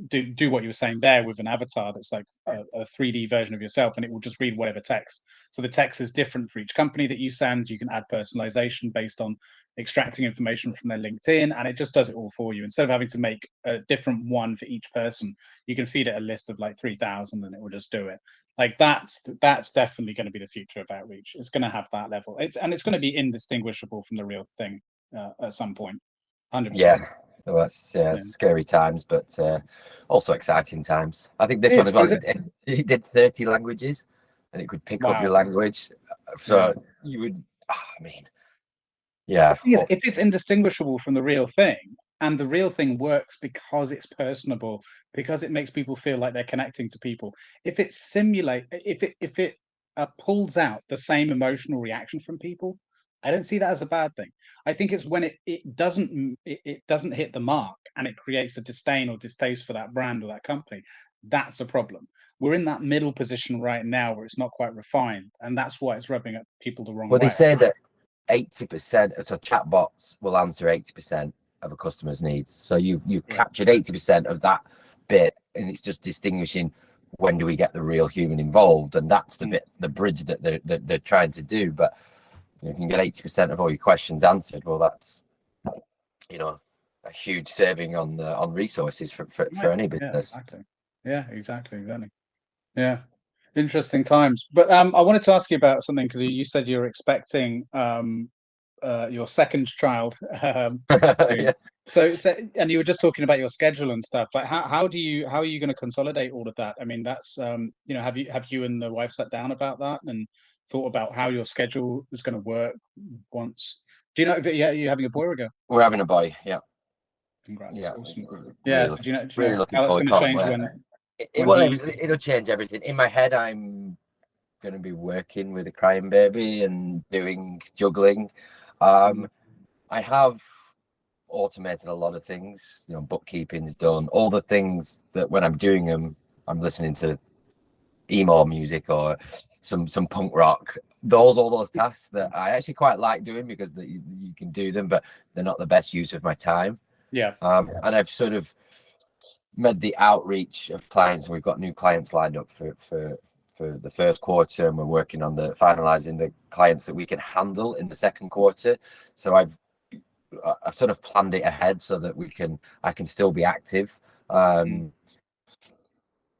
do what you were saying there with an avatar that's like a 3D version of yourself, and it will just read whatever text. So the text is different for each company that you send. You can add personalization based on extracting information from their LinkedIn, and it just does it all for you. Instead of having to make a different one for each person, you can feed it a list of like 3,000 and it will just do it. Like, that's definitely going to be the future of outreach. It's going to have that level. It's going to be indistinguishable from the real thing at some point. 100%. Yeah. Well, that's scary times, but also exciting times. I think this one it did 30 languages, and it could pick up your language. So you would, I mean, if it's indistinguishable from the real thing, and the real thing works because it's personable, because it makes people feel like they're connecting to people. If it pulls out the same emotional reaction from people, I don't see that as a bad thing. I think it's when it doesn't hit the mark, and it creates a disdain or distaste for that brand or that company. That's a problem. We're in that middle position right now where it's not quite refined, and that's why it's rubbing at people the wrong way. Well, they say that 80%, so chatbots will answer 80% of a customer's needs. So you've captured 80% of that bit, and it's just distinguishing when do we get the real human involved, and that's the bridge that they're trying to do. But if you can get 80% of all your questions answered, well, that's a huge saving on resources for any business. Exactly. Yeah, interesting times. But I wanted to ask you about something, because you said you're expecting your second child. So and you were just talking about your schedule and stuff. Like, how are you going to consolidate all of that? I mean, that's have you and the wife sat down about that and thought about how your schedule is going to work once? Do you know if you're having a boy or a girl? We're having a boy. Yeah. Congrats. Yeah. Awesome. Really, So do you know really how looking that's forward. going to change when It'll change everything. In my head, I'm going to be working with a crying baby and doing juggling. I have automated a lot of things. Bookkeeping's done. All the things that when I'm doing them, I'm listening to emo music or some punk rock. All those tasks that I actually quite like doing, because you can do them, but they're not the best use of my time. And I've sort of made the outreach of clients, and we've got new clients lined up for for the first quarter, and we're working on finalizing the clients that we can handle in the second quarter. So I've sort of planned it ahead so that I can still be active.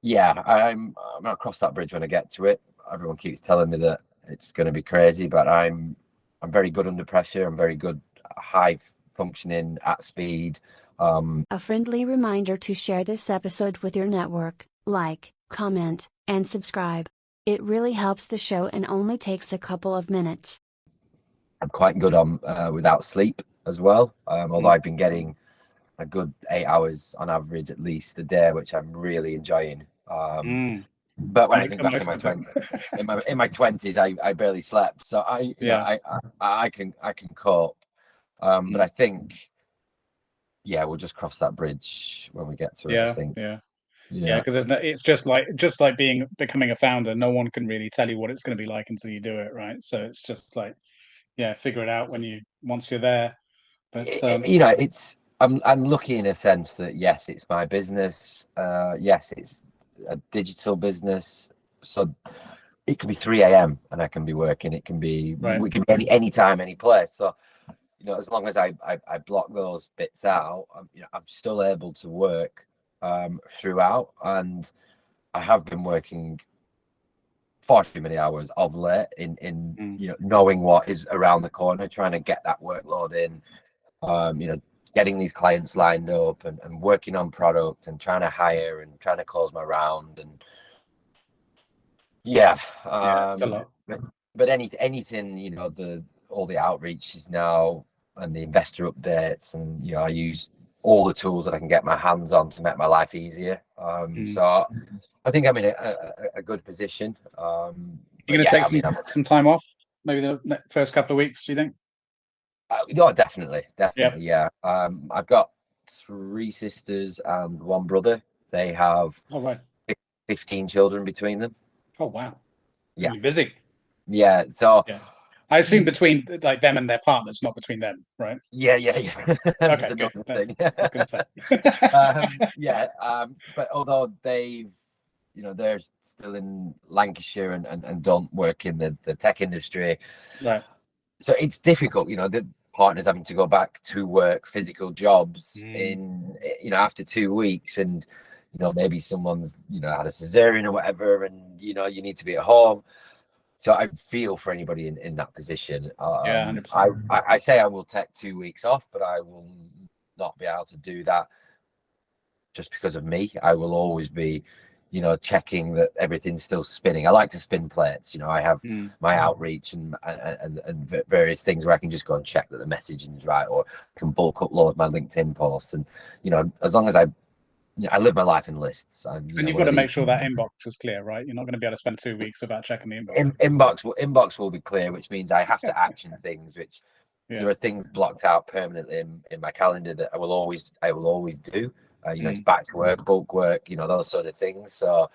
Yeah, I'm gonna cross that bridge when I get to it. Everyone keeps telling me that it's going to be crazy, but I'm very good under pressure. I'm very good, high functioning at speed. A friendly reminder to share this episode with your network, like, comment, and subscribe. It really helps the show and only takes a couple of minutes. I'm quite good on without sleep as well, although I've been getting a good 8 hours on average at least a day, which I'm really enjoying. But when I think back in my 20s, I barely slept, so I can cope. But I think, yeah, we'll just cross that bridge when we get to it. I think. Yeah, because it's just like becoming a founder. No one can really tell you what it's going to be like until you do it, right? So it's just like, figure it out once you're there. But I'm lucky in a sense that yes, it's my business. Yes, it's a digital business, so it can be 3 a.m. and I can be working. It can be we can be any time, any place. So as long as I block those bits out, I'm still able to work throughout, and I have been working far too many hours of late in knowing what is around the corner, trying to get that workload in, getting these clients lined up and working on product and trying to hire and trying to close my round and it's a lot. But anything, all the outreaches now and the investor updates, and I use all the tools that I can get my hands on to make my life easier. So I think I'm in a good position. You're going to take some time off, maybe the first couple of weeks, do you think? No, definitely. Yeah. I've got 3 sisters and 1 brother. They have 15 children between them. Oh wow! Yeah, you're busy. Yeah, so I assume between like them and their partners, not between them, right? Yeah. Okay, good. That's what I was gonna say. But although they're still in Lancashire and don't work in the tech industry, right? So it's difficult, the partners having to go back to work, physical jobs in after 2 weeks, and maybe someone's had a cesarean or whatever, and you need to be at home. So I feel for anybody in that position. 100%. I say I will take 2 weeks off, but I will not be able to do that just because of me. I will always be checking that everything's still spinning. I like to spin plates. I have my outreach and various things where I can just go and check that the messaging is right, or I can bulk upload my LinkedIn posts. And as long as I live my life in lists. And you've got to make sure that inbox is clear, right? You're not going to be able to spend 2 weeks without checking the inbox. Inbox will be clear, which means I have to action things. Which there are things blocked out permanently in my calendar that I will always do. It's back to work, bulk work, those sort of things. So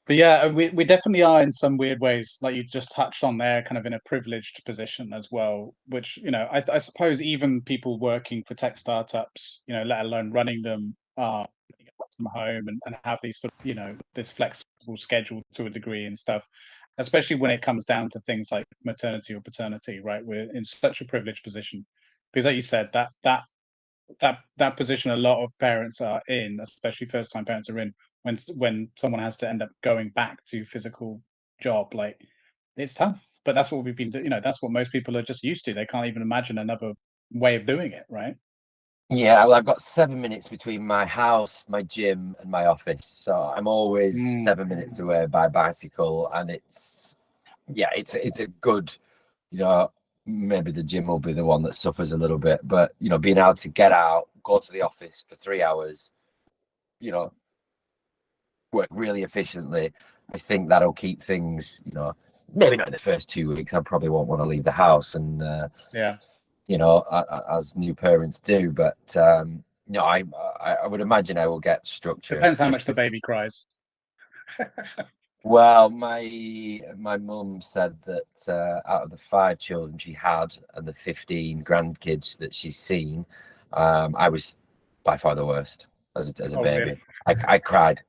But we definitely are in some weird ways, like you just touched on there, kind of in a privileged position as well, which, I suppose even people working for tech startups, let alone running them, from home and have these sort of, this flexible schedule to a degree and stuff, especially when it comes down to things like maternity or paternity, right? We're in such a privileged position because, like you said, that position a lot of parents are in, especially first time parents are in, when someone has to end up going back to physical job. Like, it's tough, but that's what we've been doing. That's what most people are just used to. They can't even imagine another way of doing it, right? Yeah, well, I've got 7 minutes between my house, my gym, and my office, so I'm always 7 minutes away by bicycle, and it's a good, maybe the gym will be the one that suffers a little bit, but being able to get out, go to the office for 3 hours, work really efficiently. I think that'll keep things, maybe not in the first 2 weeks. I probably won't want to leave the house, and as new parents do. But I would imagine I will get structure. Depends how much the baby cries. Well, my mum said that out of the 5 children she had and the 15 grandkids that she's seen, I was by far the worst. as a Oh, baby. really? I cried.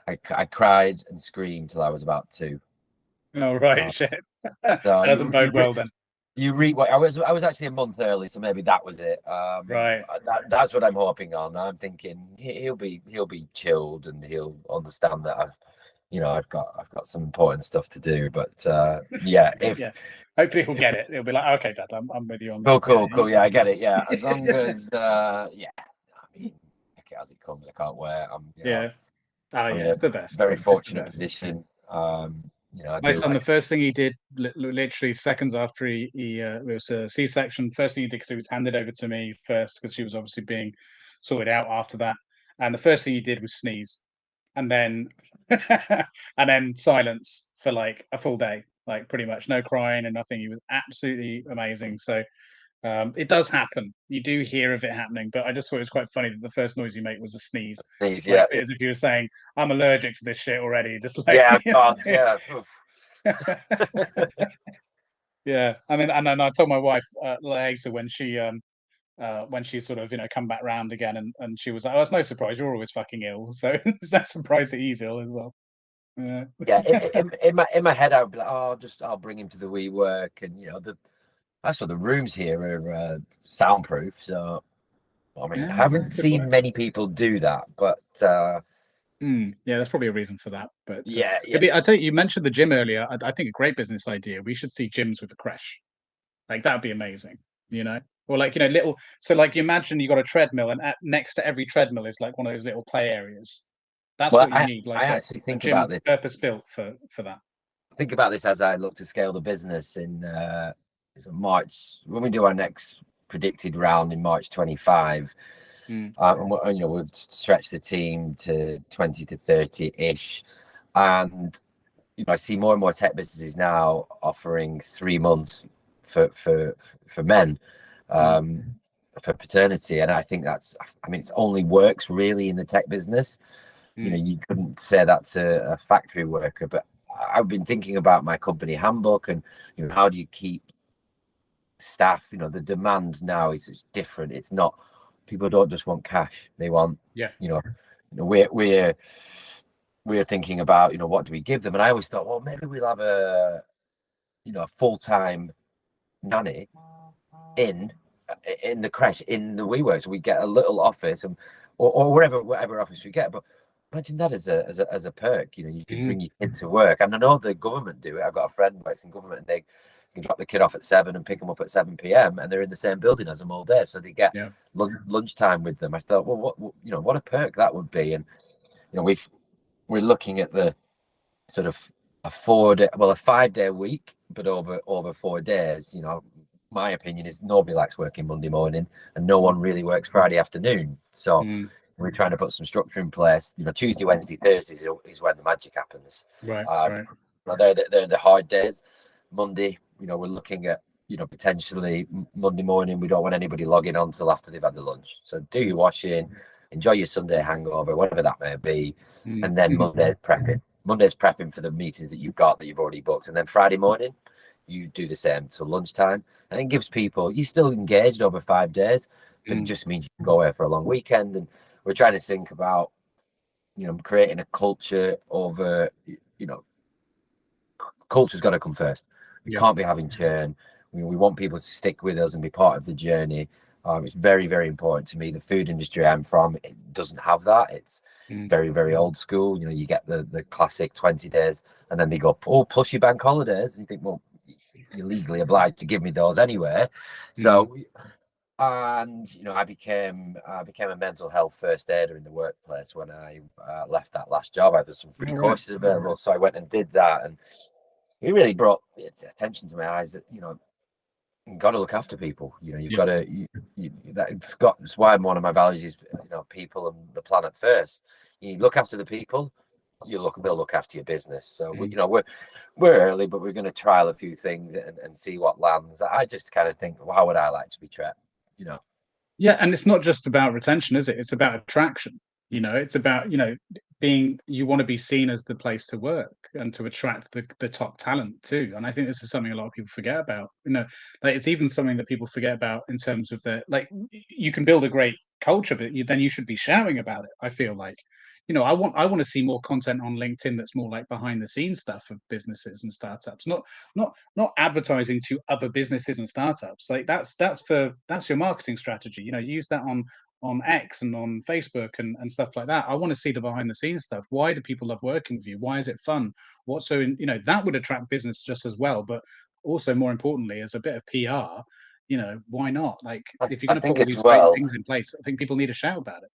I cried and screamed till I was about 2. Oh, right. Shit. That So doesn't bode well then. you read what I was actually a month early, so maybe that was it. Right. That's what I'm hoping on. I'm thinking he'll be chilled and he'll understand that I've got some important stuff to do. But yeah, Yeah. Hopefully he'll get it. He'll be like, okay, Dad, I'm with you on that. cool. Yeah, I get it. Yeah, as long as yeah, I mean, take it as it comes. I can't wait. Yeah. Oh, I'm yeah, in it's a the best. very It's the fortunate best. position. I My do son, the like. first thing he did, literally seconds after it was a C-section. First thing he did, because he was handed over to me first, because she was obviously being sorted out after that. And the first thing he did was sneeze, and then and then silence for like a full day, like pretty much no crying and nothing. He was absolutely amazing. So it does happen. You do hear of it happening, but I just thought it was quite funny that the first noise he made was a sneeze, These, like yeah, as if you were saying, "I'm allergic to this shit already." Just like, yeah, God, yeah. yeah. I mean, and then I told my wife later when she sort of come back round again, and she was like, "Oh, it's no surprise. You're always fucking ill, so it's no surprise that he's ill as well." Yeah. Yeah, in my head, I would be like, "Oh, I'll bring him to the WeWork," and that's what the rooms here are soundproof. So I mean, I Yeah, haven't yeah, good seen work. many people do that, but Yeah, there's probably a reason for that. But yeah, it'd be, I tell you, you mentioned the gym earlier. I think a great business idea. We should see gyms with a creche. Like that would be amazing, or like little. So like, you imagine you got a treadmill, and next to every treadmill is like one of those little play areas. That's well, what you need, I like actually a think about gym this. purpose built for that. Think about this as I look to scale the business in March when we do our next predicted round in March 25. And we've stretched the team to 20 to 30 ish, and I see more and more tech businesses now offering 3 months for men for paternity, and I think it's only works really in the tech business. You couldn't say that to a factory worker, but I've been thinking about my company handbook and how do you keep staff. The demand now is different. It's not, people don't just want cash, they want we're thinking about what do we give them, and I always thought, well, maybe we'll have a full-time nanny in the creche in the WeWork, so we get a little office or whatever office we get. But imagine that as a perk. You can bring your kid to work, and I know the government do it. I've got a friend who works in government, and they can drop the kid off at 7 and pick them up at 7 p.m. and they're in the same building as them all day, so they get lunchtime with them. I thought, well, what a perk that would be. And we're looking at the sort of a 5-day week, but over 4 days. My opinion is nobody likes working Monday morning, and no one really works Friday afternoon. So we're trying to put some structure in place. Tuesday, Wednesday, Thursdays is when the magic happens. Right. They're the hard days. Monday, we're looking at potentially Monday morning. We don't want anybody logging on till after they've had the lunch. So do your washing, enjoy your Sunday hangover, whatever that may be, and then Monday's prepping for the meetings that you've already booked, and then Friday morning you do the same till lunchtime, and it gives people, you're still engaged over 5 days, but it just means you can go away for a long weekend. And we're trying to think about creating a culture over culture's got to come first. We can't be having churn. We want people to stick with us and be part of the journey. It's very, very important to me. The food industry I'm from, it doesn't have that. It's very, very old school. You get the classic 20 days, and then they go, oh, plus your bank holidays. And you think, well, you're legally obliged to give me those anyway. So, and I became a mental health first aider in the workplace when I left that last job. I had some free courses available, so I went and did that, and it really brought attention to my eyes that you've got to look after people. You've got to. That's why one of my values is people and the planet first. You look after the people, they'll look after your business. So we're early, but we're going to trial a few things and see what lands. I just kind of think, well, how would I like to be treated? Yeah, and it's not just about retention, is it? It's about attraction. It's about you want to be seen as the place to work and to attract the top talent too. And I think this is something a lot of people forget about. Like it's even something that people forget about in terms of like you can build a great culture, but then you should be shouting about it. I feel like, I want to see more content on LinkedIn that's more like behind the scenes stuff of businesses and startups, not advertising to other businesses and startups. Like that's your marketing strategy. Use that on X and on Facebook and stuff like that. I want to see the behind the scenes stuff. Why do people love working with you? Why is it fun? That would attract business just as well. But also more importantly, as a bit of PR, why not? Like if you're I going to think put all as these great well. things in place, I think people need to shout about it.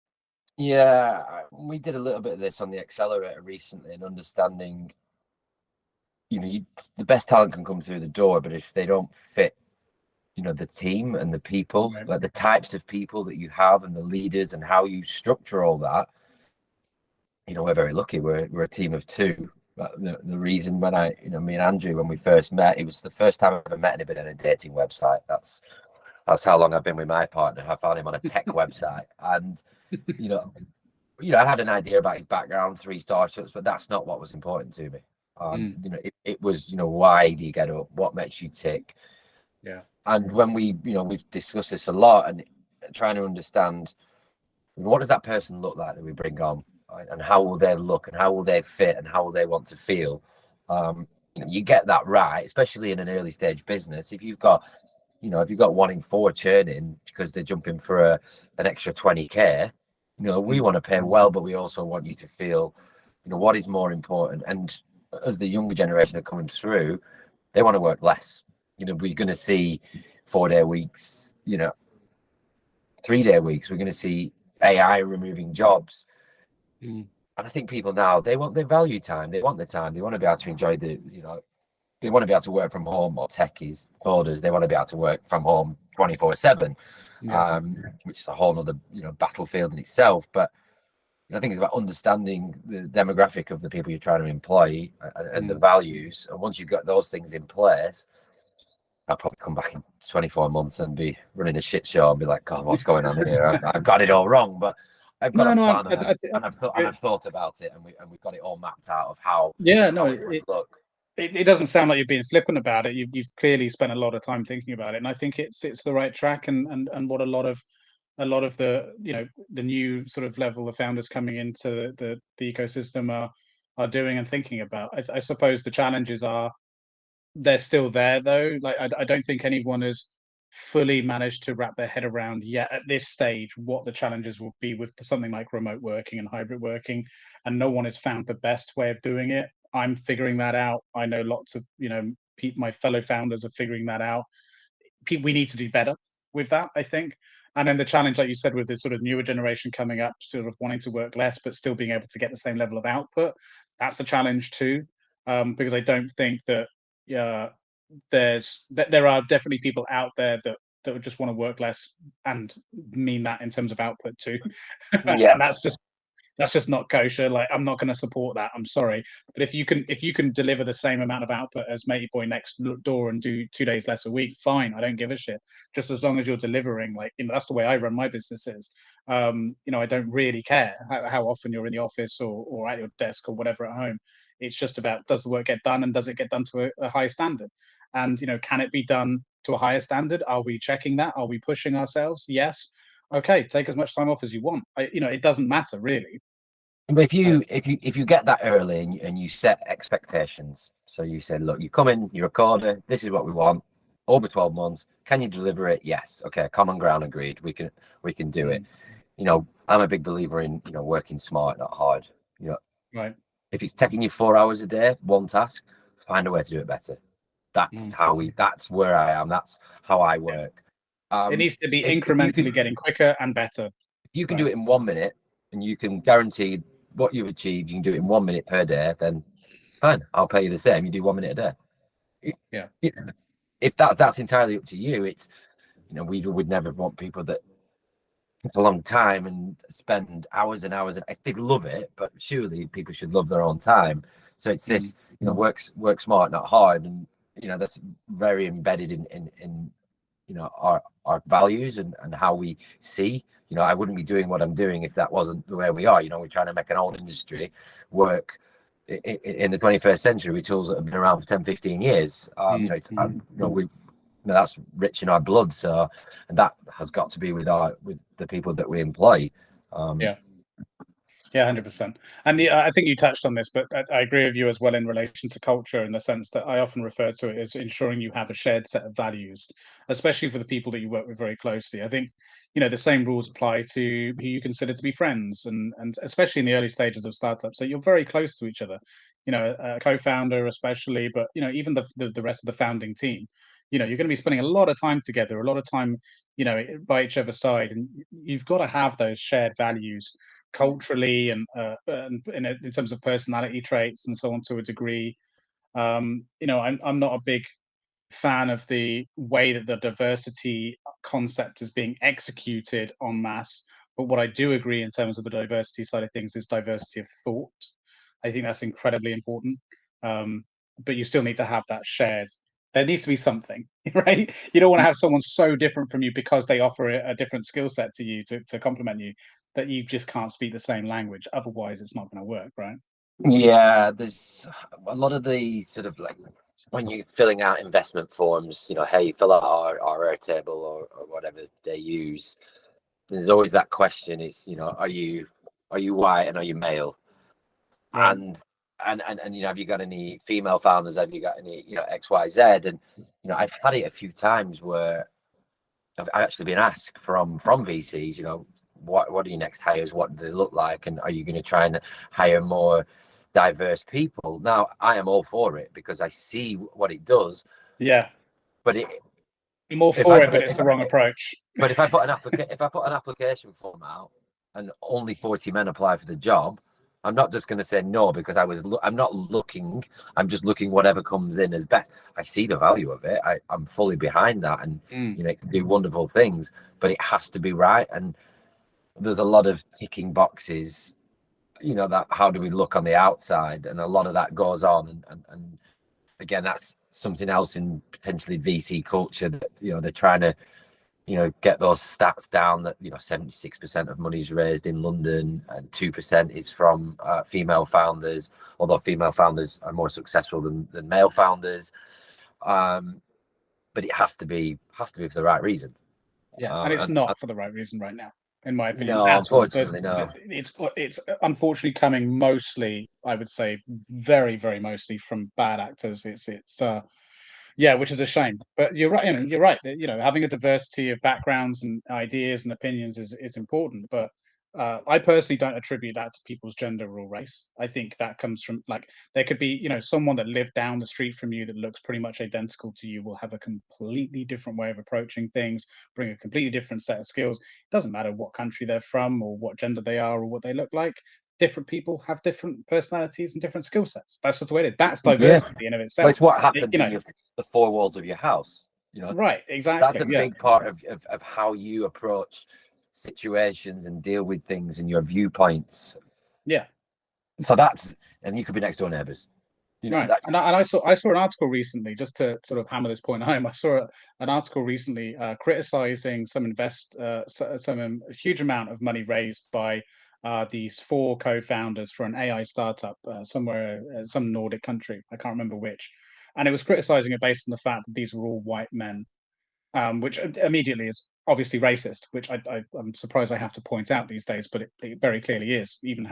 Yeah, we did a little bit of this on the accelerator recently, and understanding, the best talent can come through the door, but if they don't fit, the team and the people, Right. like the types of people that you have and the leaders and how you structure all that, we're very lucky. We're a team of two. But the reason when me and Andrew, when we first met, it was the first time I've ever met anybody on a dating website. That's how long I've been with my partner. I found him on a tech website, and I had an idea about his background, 3 startups, but that's not what was important to me. It was, why do you get up? What makes you tick? Yeah. And when we've discussed this a lot, and trying to understand what does that person look like that we bring on, right? And how will they look, and how will they fit, and how will they want to feel? You get that right, especially in an early stage business. If you've got 1 in 4 churning because they're jumping for an extra 20k, we want to pay well, but we also want you to feel, what is more important. And as the younger generation are coming through, they want to work less. We're going to see 4-day weeks, 3-day weeks. We're going to see AI removing jobs. And I think people now, they value time. They want the time. They want to be able to enjoy they want to be able to work from home, or techies, coders. They want to be able to work from home 24/7, which is a whole other battlefield in itself. But I think it's about understanding the demographic of the people you're trying to employ and the values. And once you've got those things in place, I'll probably come back in 24 months and be running a shit show and be like, God, what's going on here? I've got it all wrong, but I've got a plan, and I've thought about it, and we've got it all mapped out of how it would look. It doesn't sound like you're being flippant about it. You've clearly spent a lot of time thinking about it, and I think it's the right track, and what a lot of the the new sort of level of founders coming into the ecosystem are doing and thinking about. I suppose the challenges are they're still there though. Like I don't think anyone has fully managed to wrap their head around yet at this stage what the challenges will be with something like remote working and hybrid working, and no one has found the best way of doing it. I'm figuring that out. I know lots of my fellow founders are figuring that out. We need to do better with that, I think. And then the challenge, like you said, with the sort of newer generation coming up, sort of wanting to work less but still being able to get the same level of output, that's a challenge too. Because I don't think that there are definitely people out there that would just want to work less and mean that in terms of output too. Yeah. And that's just not kosher. Like I'm not going to support that. I'm sorry, but if you can deliver the same amount of output as matey boy next door and do 2 days less a week, fine. I don't give a shit. Just as long as you're delivering, like that's the way I run my businesses. I don't really care how often you're in the office or at your desk or whatever at home. It's just about, does the work get done, and does it get done to a high standard? And can it be done to a higher standard? Are we checking that? Are we pushing ourselves? Yes. Okay, take as much time off as you want. It doesn't matter really. But if you get that early and you set expectations, so you say, look, you come in, you're a coder, this is what we want over 12 months. Can you deliver it? Yes. Okay, common ground agreed. We can do it. I'm a big believer in working smart, not hard. Right. If it's taking you 4 hours a day, one task, find a way to do it better. That's where I am. That's how I work. It needs to be incrementally getting quicker and better. If you can do it in 1 minute, and you can guarantee what you've achieved, you can do it in 1 minute per day, then fine, I'll pay you the same. You do 1 minute a day. If that's entirely up to you, it's we would never want people that take a long time and spend hours and hours, and they love it, but surely people should love their own time. So it's this work smart, not hard, and that's very embedded in our values and how we see. I wouldn't be doing what I'm doing if that wasn't the way we are. We're trying to make an old industry work in the 21st century with tools that have been around for 10, 15 years. That's rich in our blood. So, and that has got to be with the people that we employ. Yeah, 100%. And I think you touched on this, but I agree with you as well in relation to culture, in the sense that I often refer to it as ensuring you have a shared set of values, especially for the people that you work with very closely. I think, the same rules apply to who you consider to be friends, and especially in the early stages of startups. So you're very close to each other, a co-founder especially, but, even the rest of the founding team. You're going to be spending a lot of time together, a lot of time, by each other's side, and you've got to have those shared values culturally and in terms of personality traits and so on to a degree. I'm not a big fan of the way that the diversity concept is being executed en masse. But what I do agree in terms of the diversity side of things is diversity of thought. I think that's incredibly important. But you still need to have that shared. There needs to be something, right? You don't want to have someone so different from you because they offer a different skill set to you to complement you, that you just can't speak the same language. Otherwise, it's not going to work, right? Yeah, there's a lot of the sort of like when you're filling out investment forms, hey, fill out our Airtable or whatever they use. There's always that question: is are you white and are you male? Right. And have you got any female founders? Have you got any X, Y, Z? And I've had it a few times where I've actually been asked from VCs, what are your next hires? What do they look like? And are you going to try and hire more diverse people? Now, I am all for it because I see what it does. Yeah. But I'm all for it, but it's the wrong approach. But if I put an application form out and only 40 men apply for the job, I'm not just going to say no because I'm not looking. I'm just looking whatever comes in as best. I see the value of it. I'm fully behind that, and it can do wonderful things. But it has to be right, and there's a lot of ticking boxes. That how do we look on the outside, and a lot of that goes on, and again, that's something else in potentially VC culture that they're trying to get those stats down that 76% of money is raised in London and 2% is from female founders, although female founders are more successful than male founders. But it has to be for the right reason. Yeah, and it's not for the right reason right now, in my opinion. No, unfortunately, no. It's unfortunately coming mostly, I would say, very, very mostly from bad actors. Yeah, which is a shame. But you're right. You're right. Having a diversity of backgrounds and ideas and opinions is important. But I personally don't attribute that to people's gender or race. I think that comes from, like, there could be someone that lived down the street from you that looks pretty much identical to you will have a completely different way of approaching things, bring a completely different set of skills. It doesn't matter what country they're from or what gender they are or what they look like. Different people have different personalities and different skill sets. That's just the way it is. That's diversity in of itself. But it's what happens in the four walls of your house. Right, exactly. That's a big part of how you approach situations and deal with things and your viewpoints. Yeah. So and you could be next door neighbors. Right. And I saw an article recently, just to sort of hammer this point home. I saw an article recently criticizing a huge amount of money raised by these four co-founders for an AI startup somewhere, some Nordic country. I can't remember which. And it was criticizing it based on the fact that these were all white men, which immediately is obviously racist, which I'm surprised I have to point out these days, but it very clearly is. Even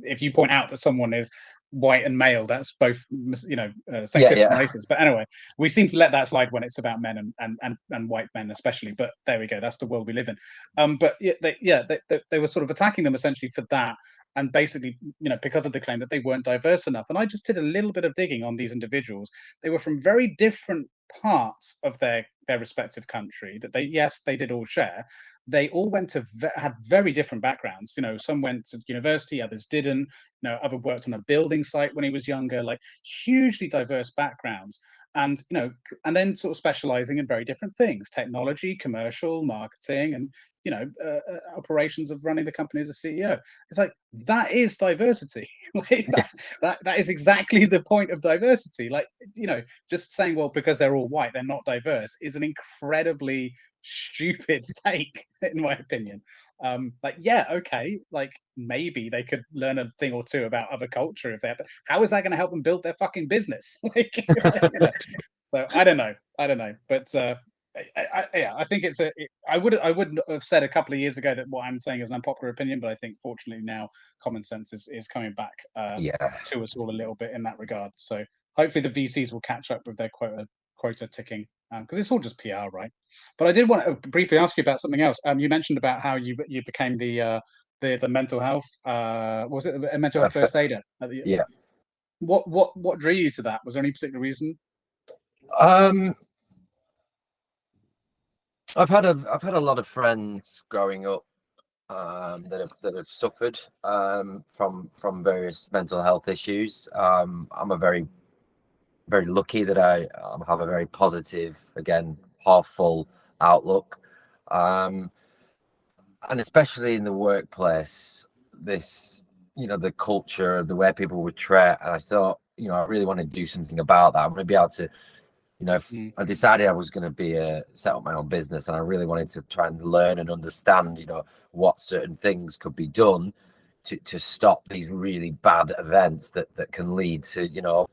if you point out that someone is white and male, that's both sexist and racist. But anyway, we seem to let that slide when it's about men and white men especially. But there we go, that's the world we live in. But they were sort of attacking them essentially for that, and basically because of the claim that they weren't diverse enough. And I just did a little bit of digging on these individuals. They were from very different parts of their respective country that they did all share. They all had very different backgrounds. Some went to university, others didn't. Other worked on a building site when he was younger. Like, hugely diverse backgrounds. and and then sort of specializing in very different things: technology, commercial, marketing, and operations of running the company as a CEO. It's like, that is diversity. Like, that is exactly the point of diversity. Like, just saying, well, because they're all white, they're not diverse, is an incredibly stupid take, in my opinion. Like, yeah, okay, like maybe they could learn a thing or two about other culture if they're, but how is that going to help them build their fucking business? Like, so I don't know, but I think I would have said a couple of years ago that what I'm saying is an unpopular opinion, but I think fortunately now common sense is coming back to us all a little bit in that regard. So hopefully the VCs will catch up with their quota ticking, because it's all just PR, right? But I did want to briefly ask you about something else. You mentioned about how you became the mental health, was it a mental health first aider? Yeah. What drew you to that? Was there any particular reason? I've had a lot of friends growing up that have suffered from various mental health issues. I'm a very lucky that I have a very positive, again, half full outlook, and especially in the workplace, this, the culture, the way people would treat, and I thought, I really want to do something about that. I'm going to be able to, if I decided I was going to set up my own business, and I really wanted to try and learn and understand, what certain things could be done to stop these really bad events that can lead to,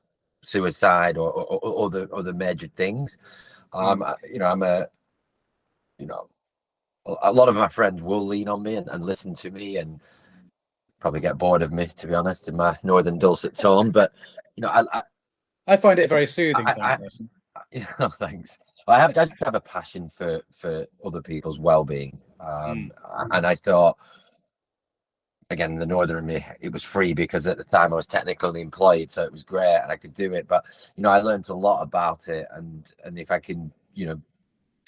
suicide or other major things. I'm a lot of my friends will lean on me and listen to me, and probably get bored of me, to be honest, in my northern dulcet tone. But I find it very soothing. Thanks. I just have a passion for other people's well-being, and I thought, again, the northern in me, it was free because at the time I was technically employed, so it was great and I could do it. But I learned a lot about it, and if I can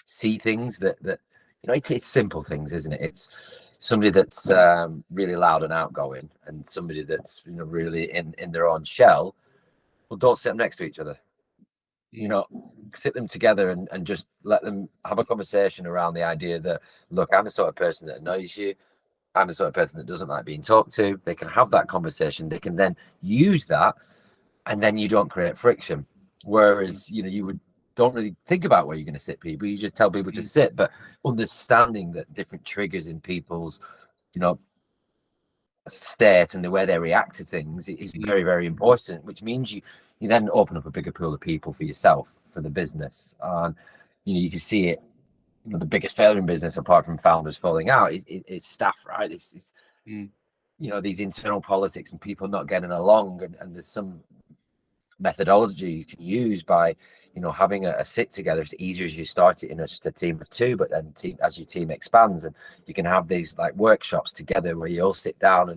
see things that it's simple things, isn't it? It's somebody that's really loud and outgoing, and somebody that's really in their own shell. Well, don't sit them next to each other. Sit them together and just let them have a conversation around the idea that, look, I'm the sort of person that annoys you. I'm the sort of person that doesn't like being talked to. They can have that conversation. They can then use that, and then you don't create friction. Whereas, you don't really think about where you're going to sit people. You just tell people to sit. But understanding that different triggers in people's, state and the way they react to things is very, very important, which means you then open up a bigger pool of people for yourself, for the business. And you can see it, the biggest failure in business, apart from founders falling out, is staff, right? It's these internal politics and people not getting along, and there's some methodology you can use by having a sit together. It's easier as you start it in just a team of two, but then as your team expands, and you can have these like workshops together where you all sit down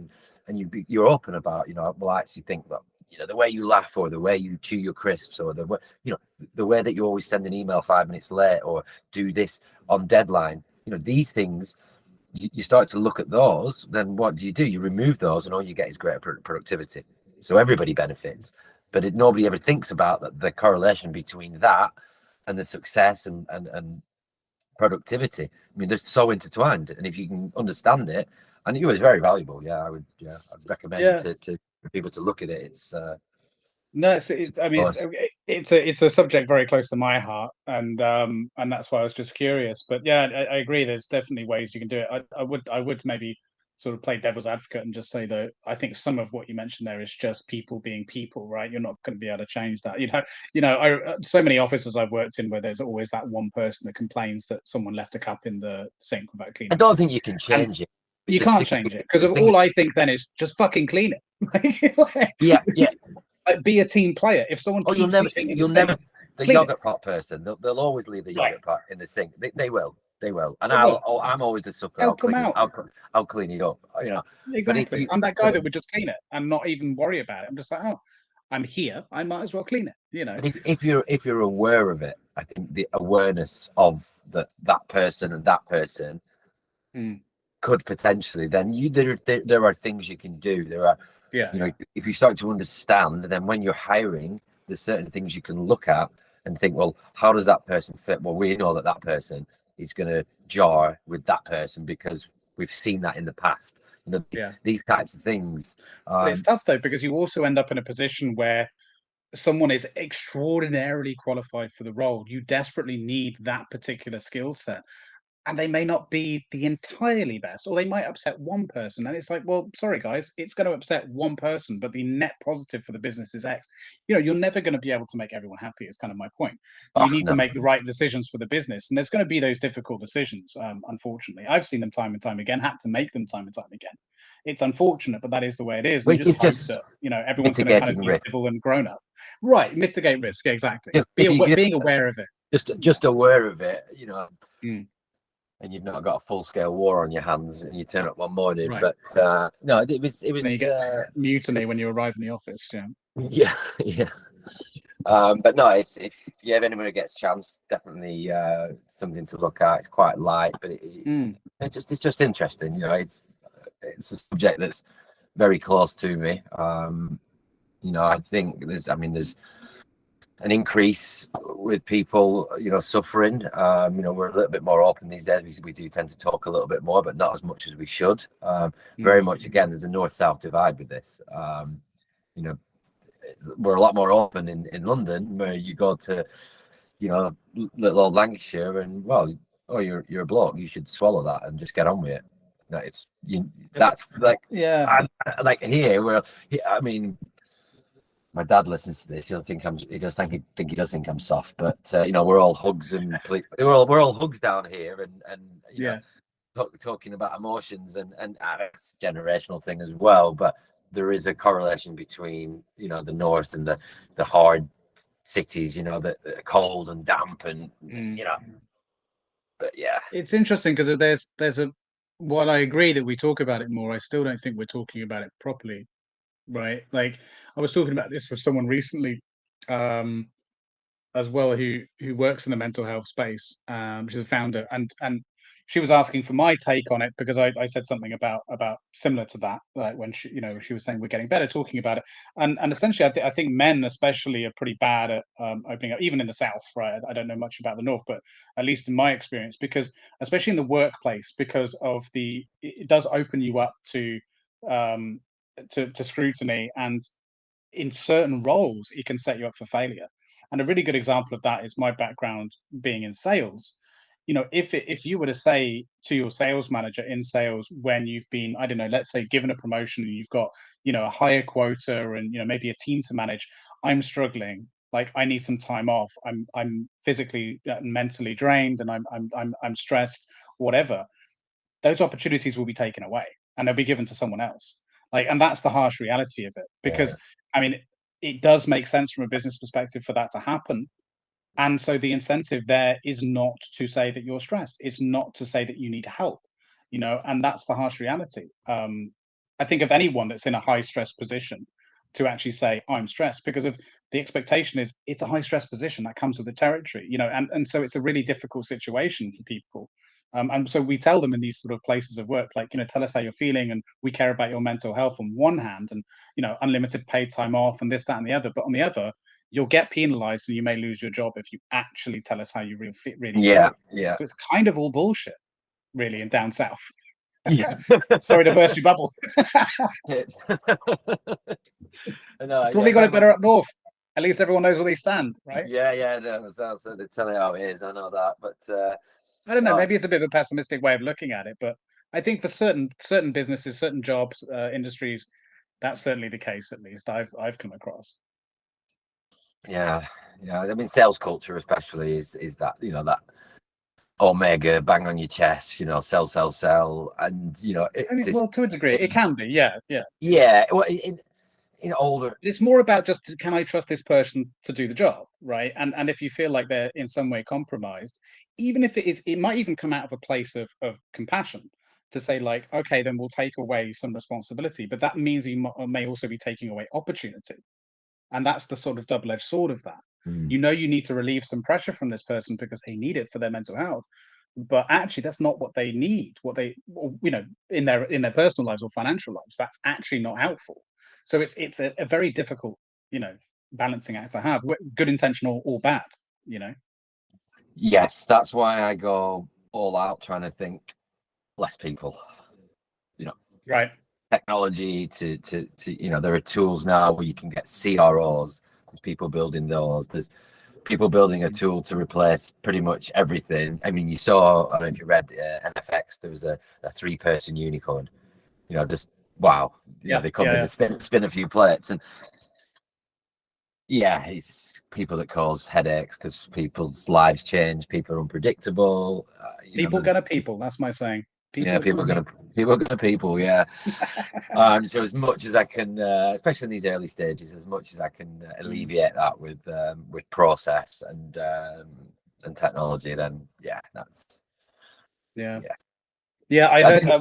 and you're open about, well, I actually think that the way you laugh, or the way you chew your crisps, or the way that you always send an email 5 minutes late, or do this on deadline, these things, you start to look at those. Then what do? You remove those, and all you get is greater productivity. So everybody benefits. But nobody ever thinks about the correlation between that and the success and productivity. I mean, they're so intertwined, and if you can understand it, and it was very valuable. I'd recommend to for people to look at it. It's no, it's a subject very close to my heart, and that's why I was just curious. But yeah, I agree. There's definitely ways you can do it. I would maybe sort of play devil's advocate and just say that I think some of what you mentioned there is just people being people, right? You're not going to be able to change that. So many offices I've worked in where there's always that one person that complains that someone left a cup in the sink without cleaning. I don't think you can change it. You can't change it, because all I think then is just fucking clean it. Yeah. Like, be a team player. If someone keeps you'll never the yogurt pot person. They'll always leave the yogurt pot in the sink. They will. And I'm always the sucker. I'll clean it up. Exactly. I'm that guy that would just clean it and not even worry about it. I'm just like, oh, I'm here. I might as well clean it. If you're aware of it, I think the awareness of that person and that person could potentially, then there are things you can do. There are, if you start to understand, then when you're hiring, there's certain things you can look at and think, well, how does that person fit? Well, we know that that person is going to jar with that person because we've seen that in the past. You know, these types of things. But it's tough though, because you also end up in a position where someone is extraordinarily qualified for the role. You desperately need that particular skill set. And they may not be the entirely best, or they might upset one person. And it's like, well, sorry, guys, it's going to upset one person, but the net positive for the business is X. You know, you're never going to be able to make everyone happy, is kind of my point. You need to make the right decisions for the business. And there's going to be those difficult decisions, unfortunately. I've seen them time and time again, had to make them time and time again. It's unfortunate, but that is the way it is. We just hope that, you know, everyone's going to kind of be civil and grown up. Right, mitigate risk, exactly. Being aware of it. Just aware of it, you know. And you've not got a full-scale war on your hands, and you turn up one morning. Right. But no, it was. And you get mutiny when you arrive in the office. Yeah. But no, if you have anyone who gets a chance, definitely something to look at. It's quite light, but it's just interesting. You know, it's a subject that's very close to me. You know, I think there's an increase with people, you know, suffering. You know, we're a little bit more open these days. We do tend to talk a little bit more, but not as much as we should. Very much, again, there's a north-south divide with this. You know, we're a lot more open in London, where you go to, you know, little old Lancashire, and well, oh, you're a bloke, you should swallow that and just get on with it. No, that's like, like here, where I mean, my dad listens to this. He does think I'm soft, but you know, we're all hugs and we're all hugs down here, and you know, talking about emotions, and it's a generational thing as well. But there is a correlation between, you know, the north and the hard cities, you know, that are cold and damp, and you know. But yeah, it's interesting because there's a while I agree that we talk about it more, I still don't think we're talking about it properly. Right, like I was talking about this with someone recently, as well, who works in the mental health space. She's a founder, and she was asking for my take on it, because I said something about similar to that, like when she, you know, she was saying we're getting better talking about it, and essentially I think men especially are pretty bad at opening up, even in the South, right? I don't know much about the North, but at least in my experience, because especially in the workplace, because of it does open you up to scrutiny, and in certain roles it can set you up for failure. And a really good example of that is my background being in sales. You know, if you were to say to your sales manager in sales, when you've been, I don't know, let's say given a promotion and you've got, you know, a higher quota, and, you know, maybe a team to manage, I'm struggling, like I need some time off, I'm physically and mentally drained, and I'm stressed, whatever, those opportunities will be taken away and they'll be given to someone else. Like, and that's the harsh reality of it, because I mean, it does make sense from a business perspective for that to happen. And so the incentive there is not to say that you're stressed. It's not to say that you need help, you know, and that's the harsh reality. I think of anyone that's in a high stress position to actually say, I'm stressed, because of the expectation is it's a high stress position that comes with the territory, you know, and so it's a really difficult situation for people. And so we tell them in these sort of places of work, like, you know, tell us how you're feeling, and we care about your mental health on one hand, and, you know, unlimited paid time off and this, that, and the other. But on the other, you'll get penalized and you may lose your job if you actually tell us how you really feel. So it's kind of all bullshit, really, in down south. Sorry to burst your bubble. Probably got it better up north. At least everyone knows where they stand, right? They tell it how it is. I know that, but I don't know. Maybe it's a bit of a pessimistic way of looking at it, but I think for certain businesses, certain jobs, industries, that's certainly the case. At least I've come across. Yeah. I mean, sales culture especially is that, you know, that omega, bang on your chest, you know, sell, and you know, well, to a degree, it can be, yeah. Well, in older, it's more about just, can I trust this person to do the job, right? And if you feel like they're in some way compromised, even if it might even come out of a place of compassion, to say, like, okay, then we'll take away some responsibility, but that means you may also be taking away opportunity. And that's the sort of double-edged sword of that. You know, you need to relieve some pressure from this person because they need it for their mental health, but actually that's not what they need. What they, you know, in their personal lives or financial lives, that's actually not helpful. So it's a very difficult, you know, balancing act to have, good intention or bad, you know? Yes, that's why I go all out trying to think less people, Right. technology to there are tools now where you can get CROs. There's people building those. There's people building a tool to replace pretty much everything. I mean, you saw, I don't know if you read NFX, there was a 3-person unicorn, just wow. They come in and spin a few plates, and yeah, it's people that cause headaches because people's lives change. People are unpredictable. People gonna people. That's my saying. People are gonna people. Yeah. So as much as I can, especially in these early stages, as much as I can alleviate that with process and technology, then that's I heard.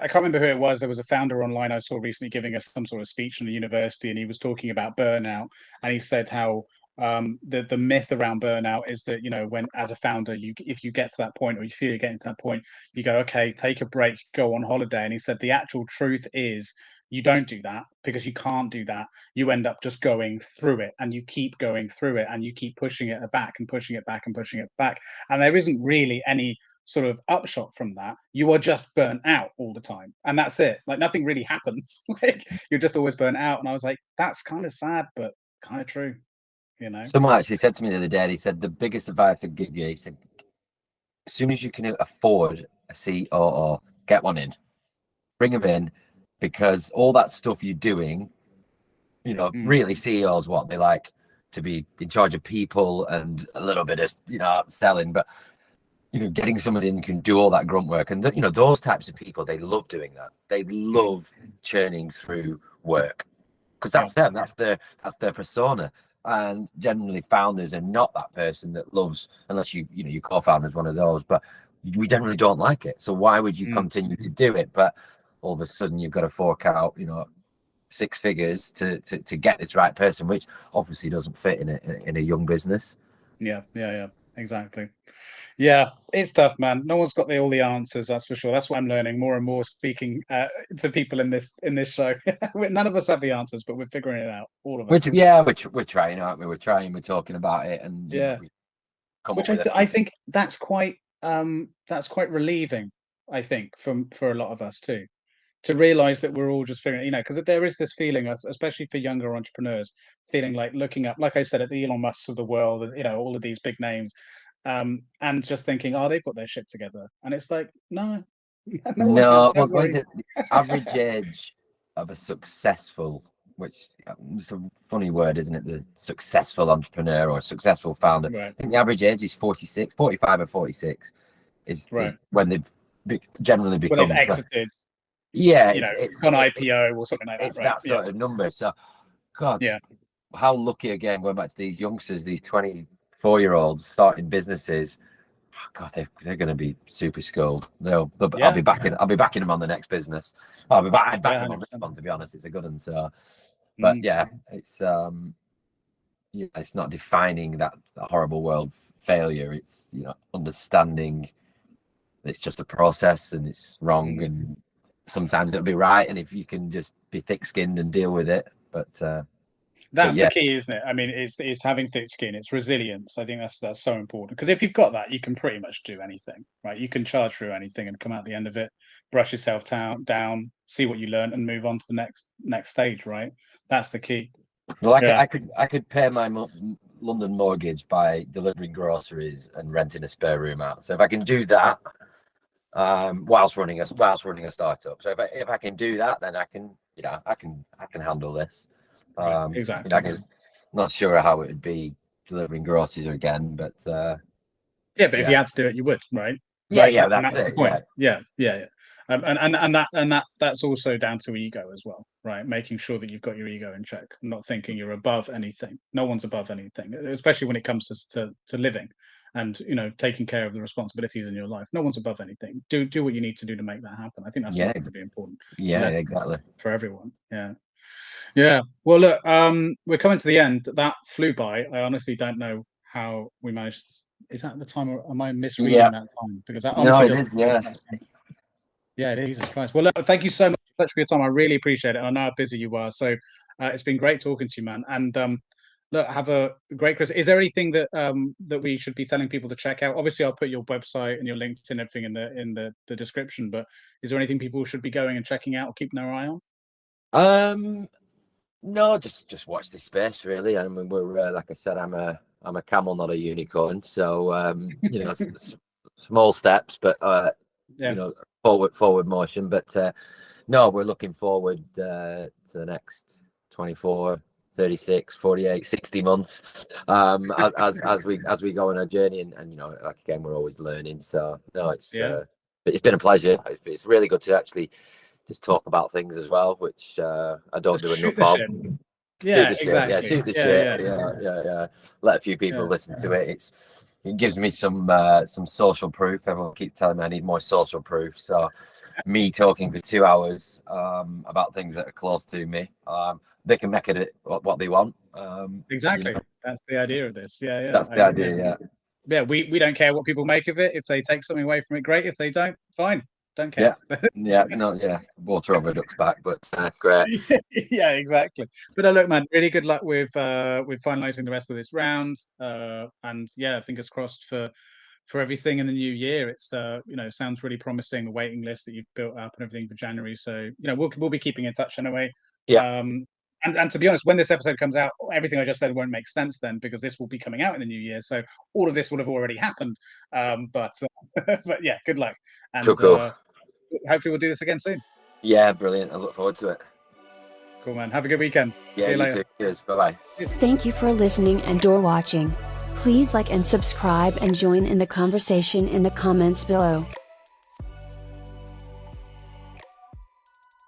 I can't remember who it was. There was a founder online I saw recently giving us some sort of speech in a university, and he was talking about burnout, and he said how the myth around burnout is that when as a founder if you get to that point, or you feel you're getting to that point, you go, okay, take a break, go on holiday. And he said the actual truth is you don't do that, because you can't do that. You end up just going through it, and you keep going through it, and you keep pushing it back and pushing it back and pushing it back, and there isn't really any sort of upshot from that. You are just burnt out all the time, and that's it. Like, nothing really happens. Like, you're just always burnt out. And I was like, that's kind of sad, but kind of true. Someone actually said to me the other day, he said the biggest advice I could give you, he said, as soon as you can afford a COO, get one in, bring them in, because all that stuff you're doing, really CEOs, what they like to be in charge of people and a little bit of selling, but getting somebody in who can do all that grunt work, and those types of people, they love doing that. They love churning through work, because that's them. That's their persona. And generally, founders are not that person that loves, unless your co-founder is one of those. But we generally don't like it. So why would you continue to do it? But all of a sudden, you've got to fork out, 6 figures to get this right person, which obviously doesn't fit in a young business. Yeah, exactly. Yeah, it's tough, man. No one's got all the answers, that's for sure. That's what I'm learning more and more, speaking to people in this show. None of us have the answers, but we're figuring it out, all of us. We're trying, aren't we? We're talking about it, and I think that's quite relieving, I think, for a lot of us too, to realize that we're all just figuring, because there is this feeling, especially for younger entrepreneurs, feeling like looking up, like I said, at the Elon Musks of the world, all of these big names, and just thinking, oh, they've got their shit together. And it's like, no, no. What is it? The average age of a successful, which is a funny word, isn't it? The successful entrepreneur or a successful founder. Right. I think the average age is 46, 45 or 46 is when they've generally become. When they've exited. Yeah, it's on IPO or something like that. It's that sort of number. So, God, how lucky again, going back to these youngsters, these 24-year-olds starting businesses. Oh, God, they're going to be super skilled. I'll be backing them on the next business. I'd back them on this one, to be honest. It's a good one. So, but it's it's not defining that horrible world failure. It's understanding it's just a process, and it's wrong, and sometimes it'll be right. And if you can just be thick-skinned and deal with it, that's the key, isn't it? I mean, it's having thick skin. It's resilience. I think that's so important, because if you've got that, you can pretty much do anything, right? You can charge through anything and come out the end of it, brush yourself down, see what you learn, and move on to the next stage, right? That's the key. Well, I could pay my London mortgage by delivering groceries and renting a spare room out. So if I can do that, whilst running a startup, so if I can do that, then I can handle this. Exactly. I'm not sure how it would be delivering groceries again, but if you had to do it, you would, right? That's it. The point. And that's also down to ego as well, right? Making sure that you've got your ego in check, not thinking you're above anything. No one's above anything, especially when it comes to living and taking care of the responsibilities in your life. No one's above anything. Do what you need to do to make that happen. I think that's going to be important. Exactly, for everyone. Well, look, we're coming to the end. That flew by. I honestly don't know how we managed. Is that the time, or am I misreading that time? Because that honestly it is. Jesus Christ. Well, look, thank you so much for your time. I really appreciate it. I know how busy you are. So it's been great talking to you, man. And Look, have a great Christmas. Is there anything that that we should be telling people to check out? Obviously, I'll put your website and your LinkedIn and everything in the description. But is there anything people should be going and checking out or keeping their eye on? No, just watch this space really. I mean, we're like I said, I'm a camel, not a unicorn. So you know, small steps, but Yeah. you know, forward motion. But no, we're looking forward to the next 24, 36, 48, 60 months as we go on our journey. And you know, like again, we're always learning. So no, it's been a pleasure. It's really good to actually just talk about things as well, which I don't do enough of. Yeah, exactly. Shoot the shit. Yeah. Let a few people listen to it. It gives me some social proof. Everyone keeps telling me I need more social proof. So me talking for 2 hours about things that are close to me, they can make it what they want. Exactly. You know? That's the idea of this. Yeah. That's the idea. Yeah. We don't care what people make of it. If they take something away from it, great. If they don't, fine. Don't care. Water over a duck's back, but great. Yeah, exactly. But look, man, really good luck with finalizing the rest of this round. And yeah, fingers crossed for everything in the new year. It's you know, sounds really promising, the waiting list that you've built up and everything for January. So you know, we'll be keeping in touch anyway. Yeah. And to be honest, when this episode comes out, everything I just said won't make sense then, because this will be coming out in the new year. So all of this would have already happened. But yeah, good luck. And cool. Hopefully we'll do this again soon. Yeah, brilliant. I look forward to it. Cool, man. Have a good weekend. Yeah, see you later. Too. Cheers. Bye-bye. Thank you for listening and/or watching. Please like and subscribe and join in the conversation in the comments below.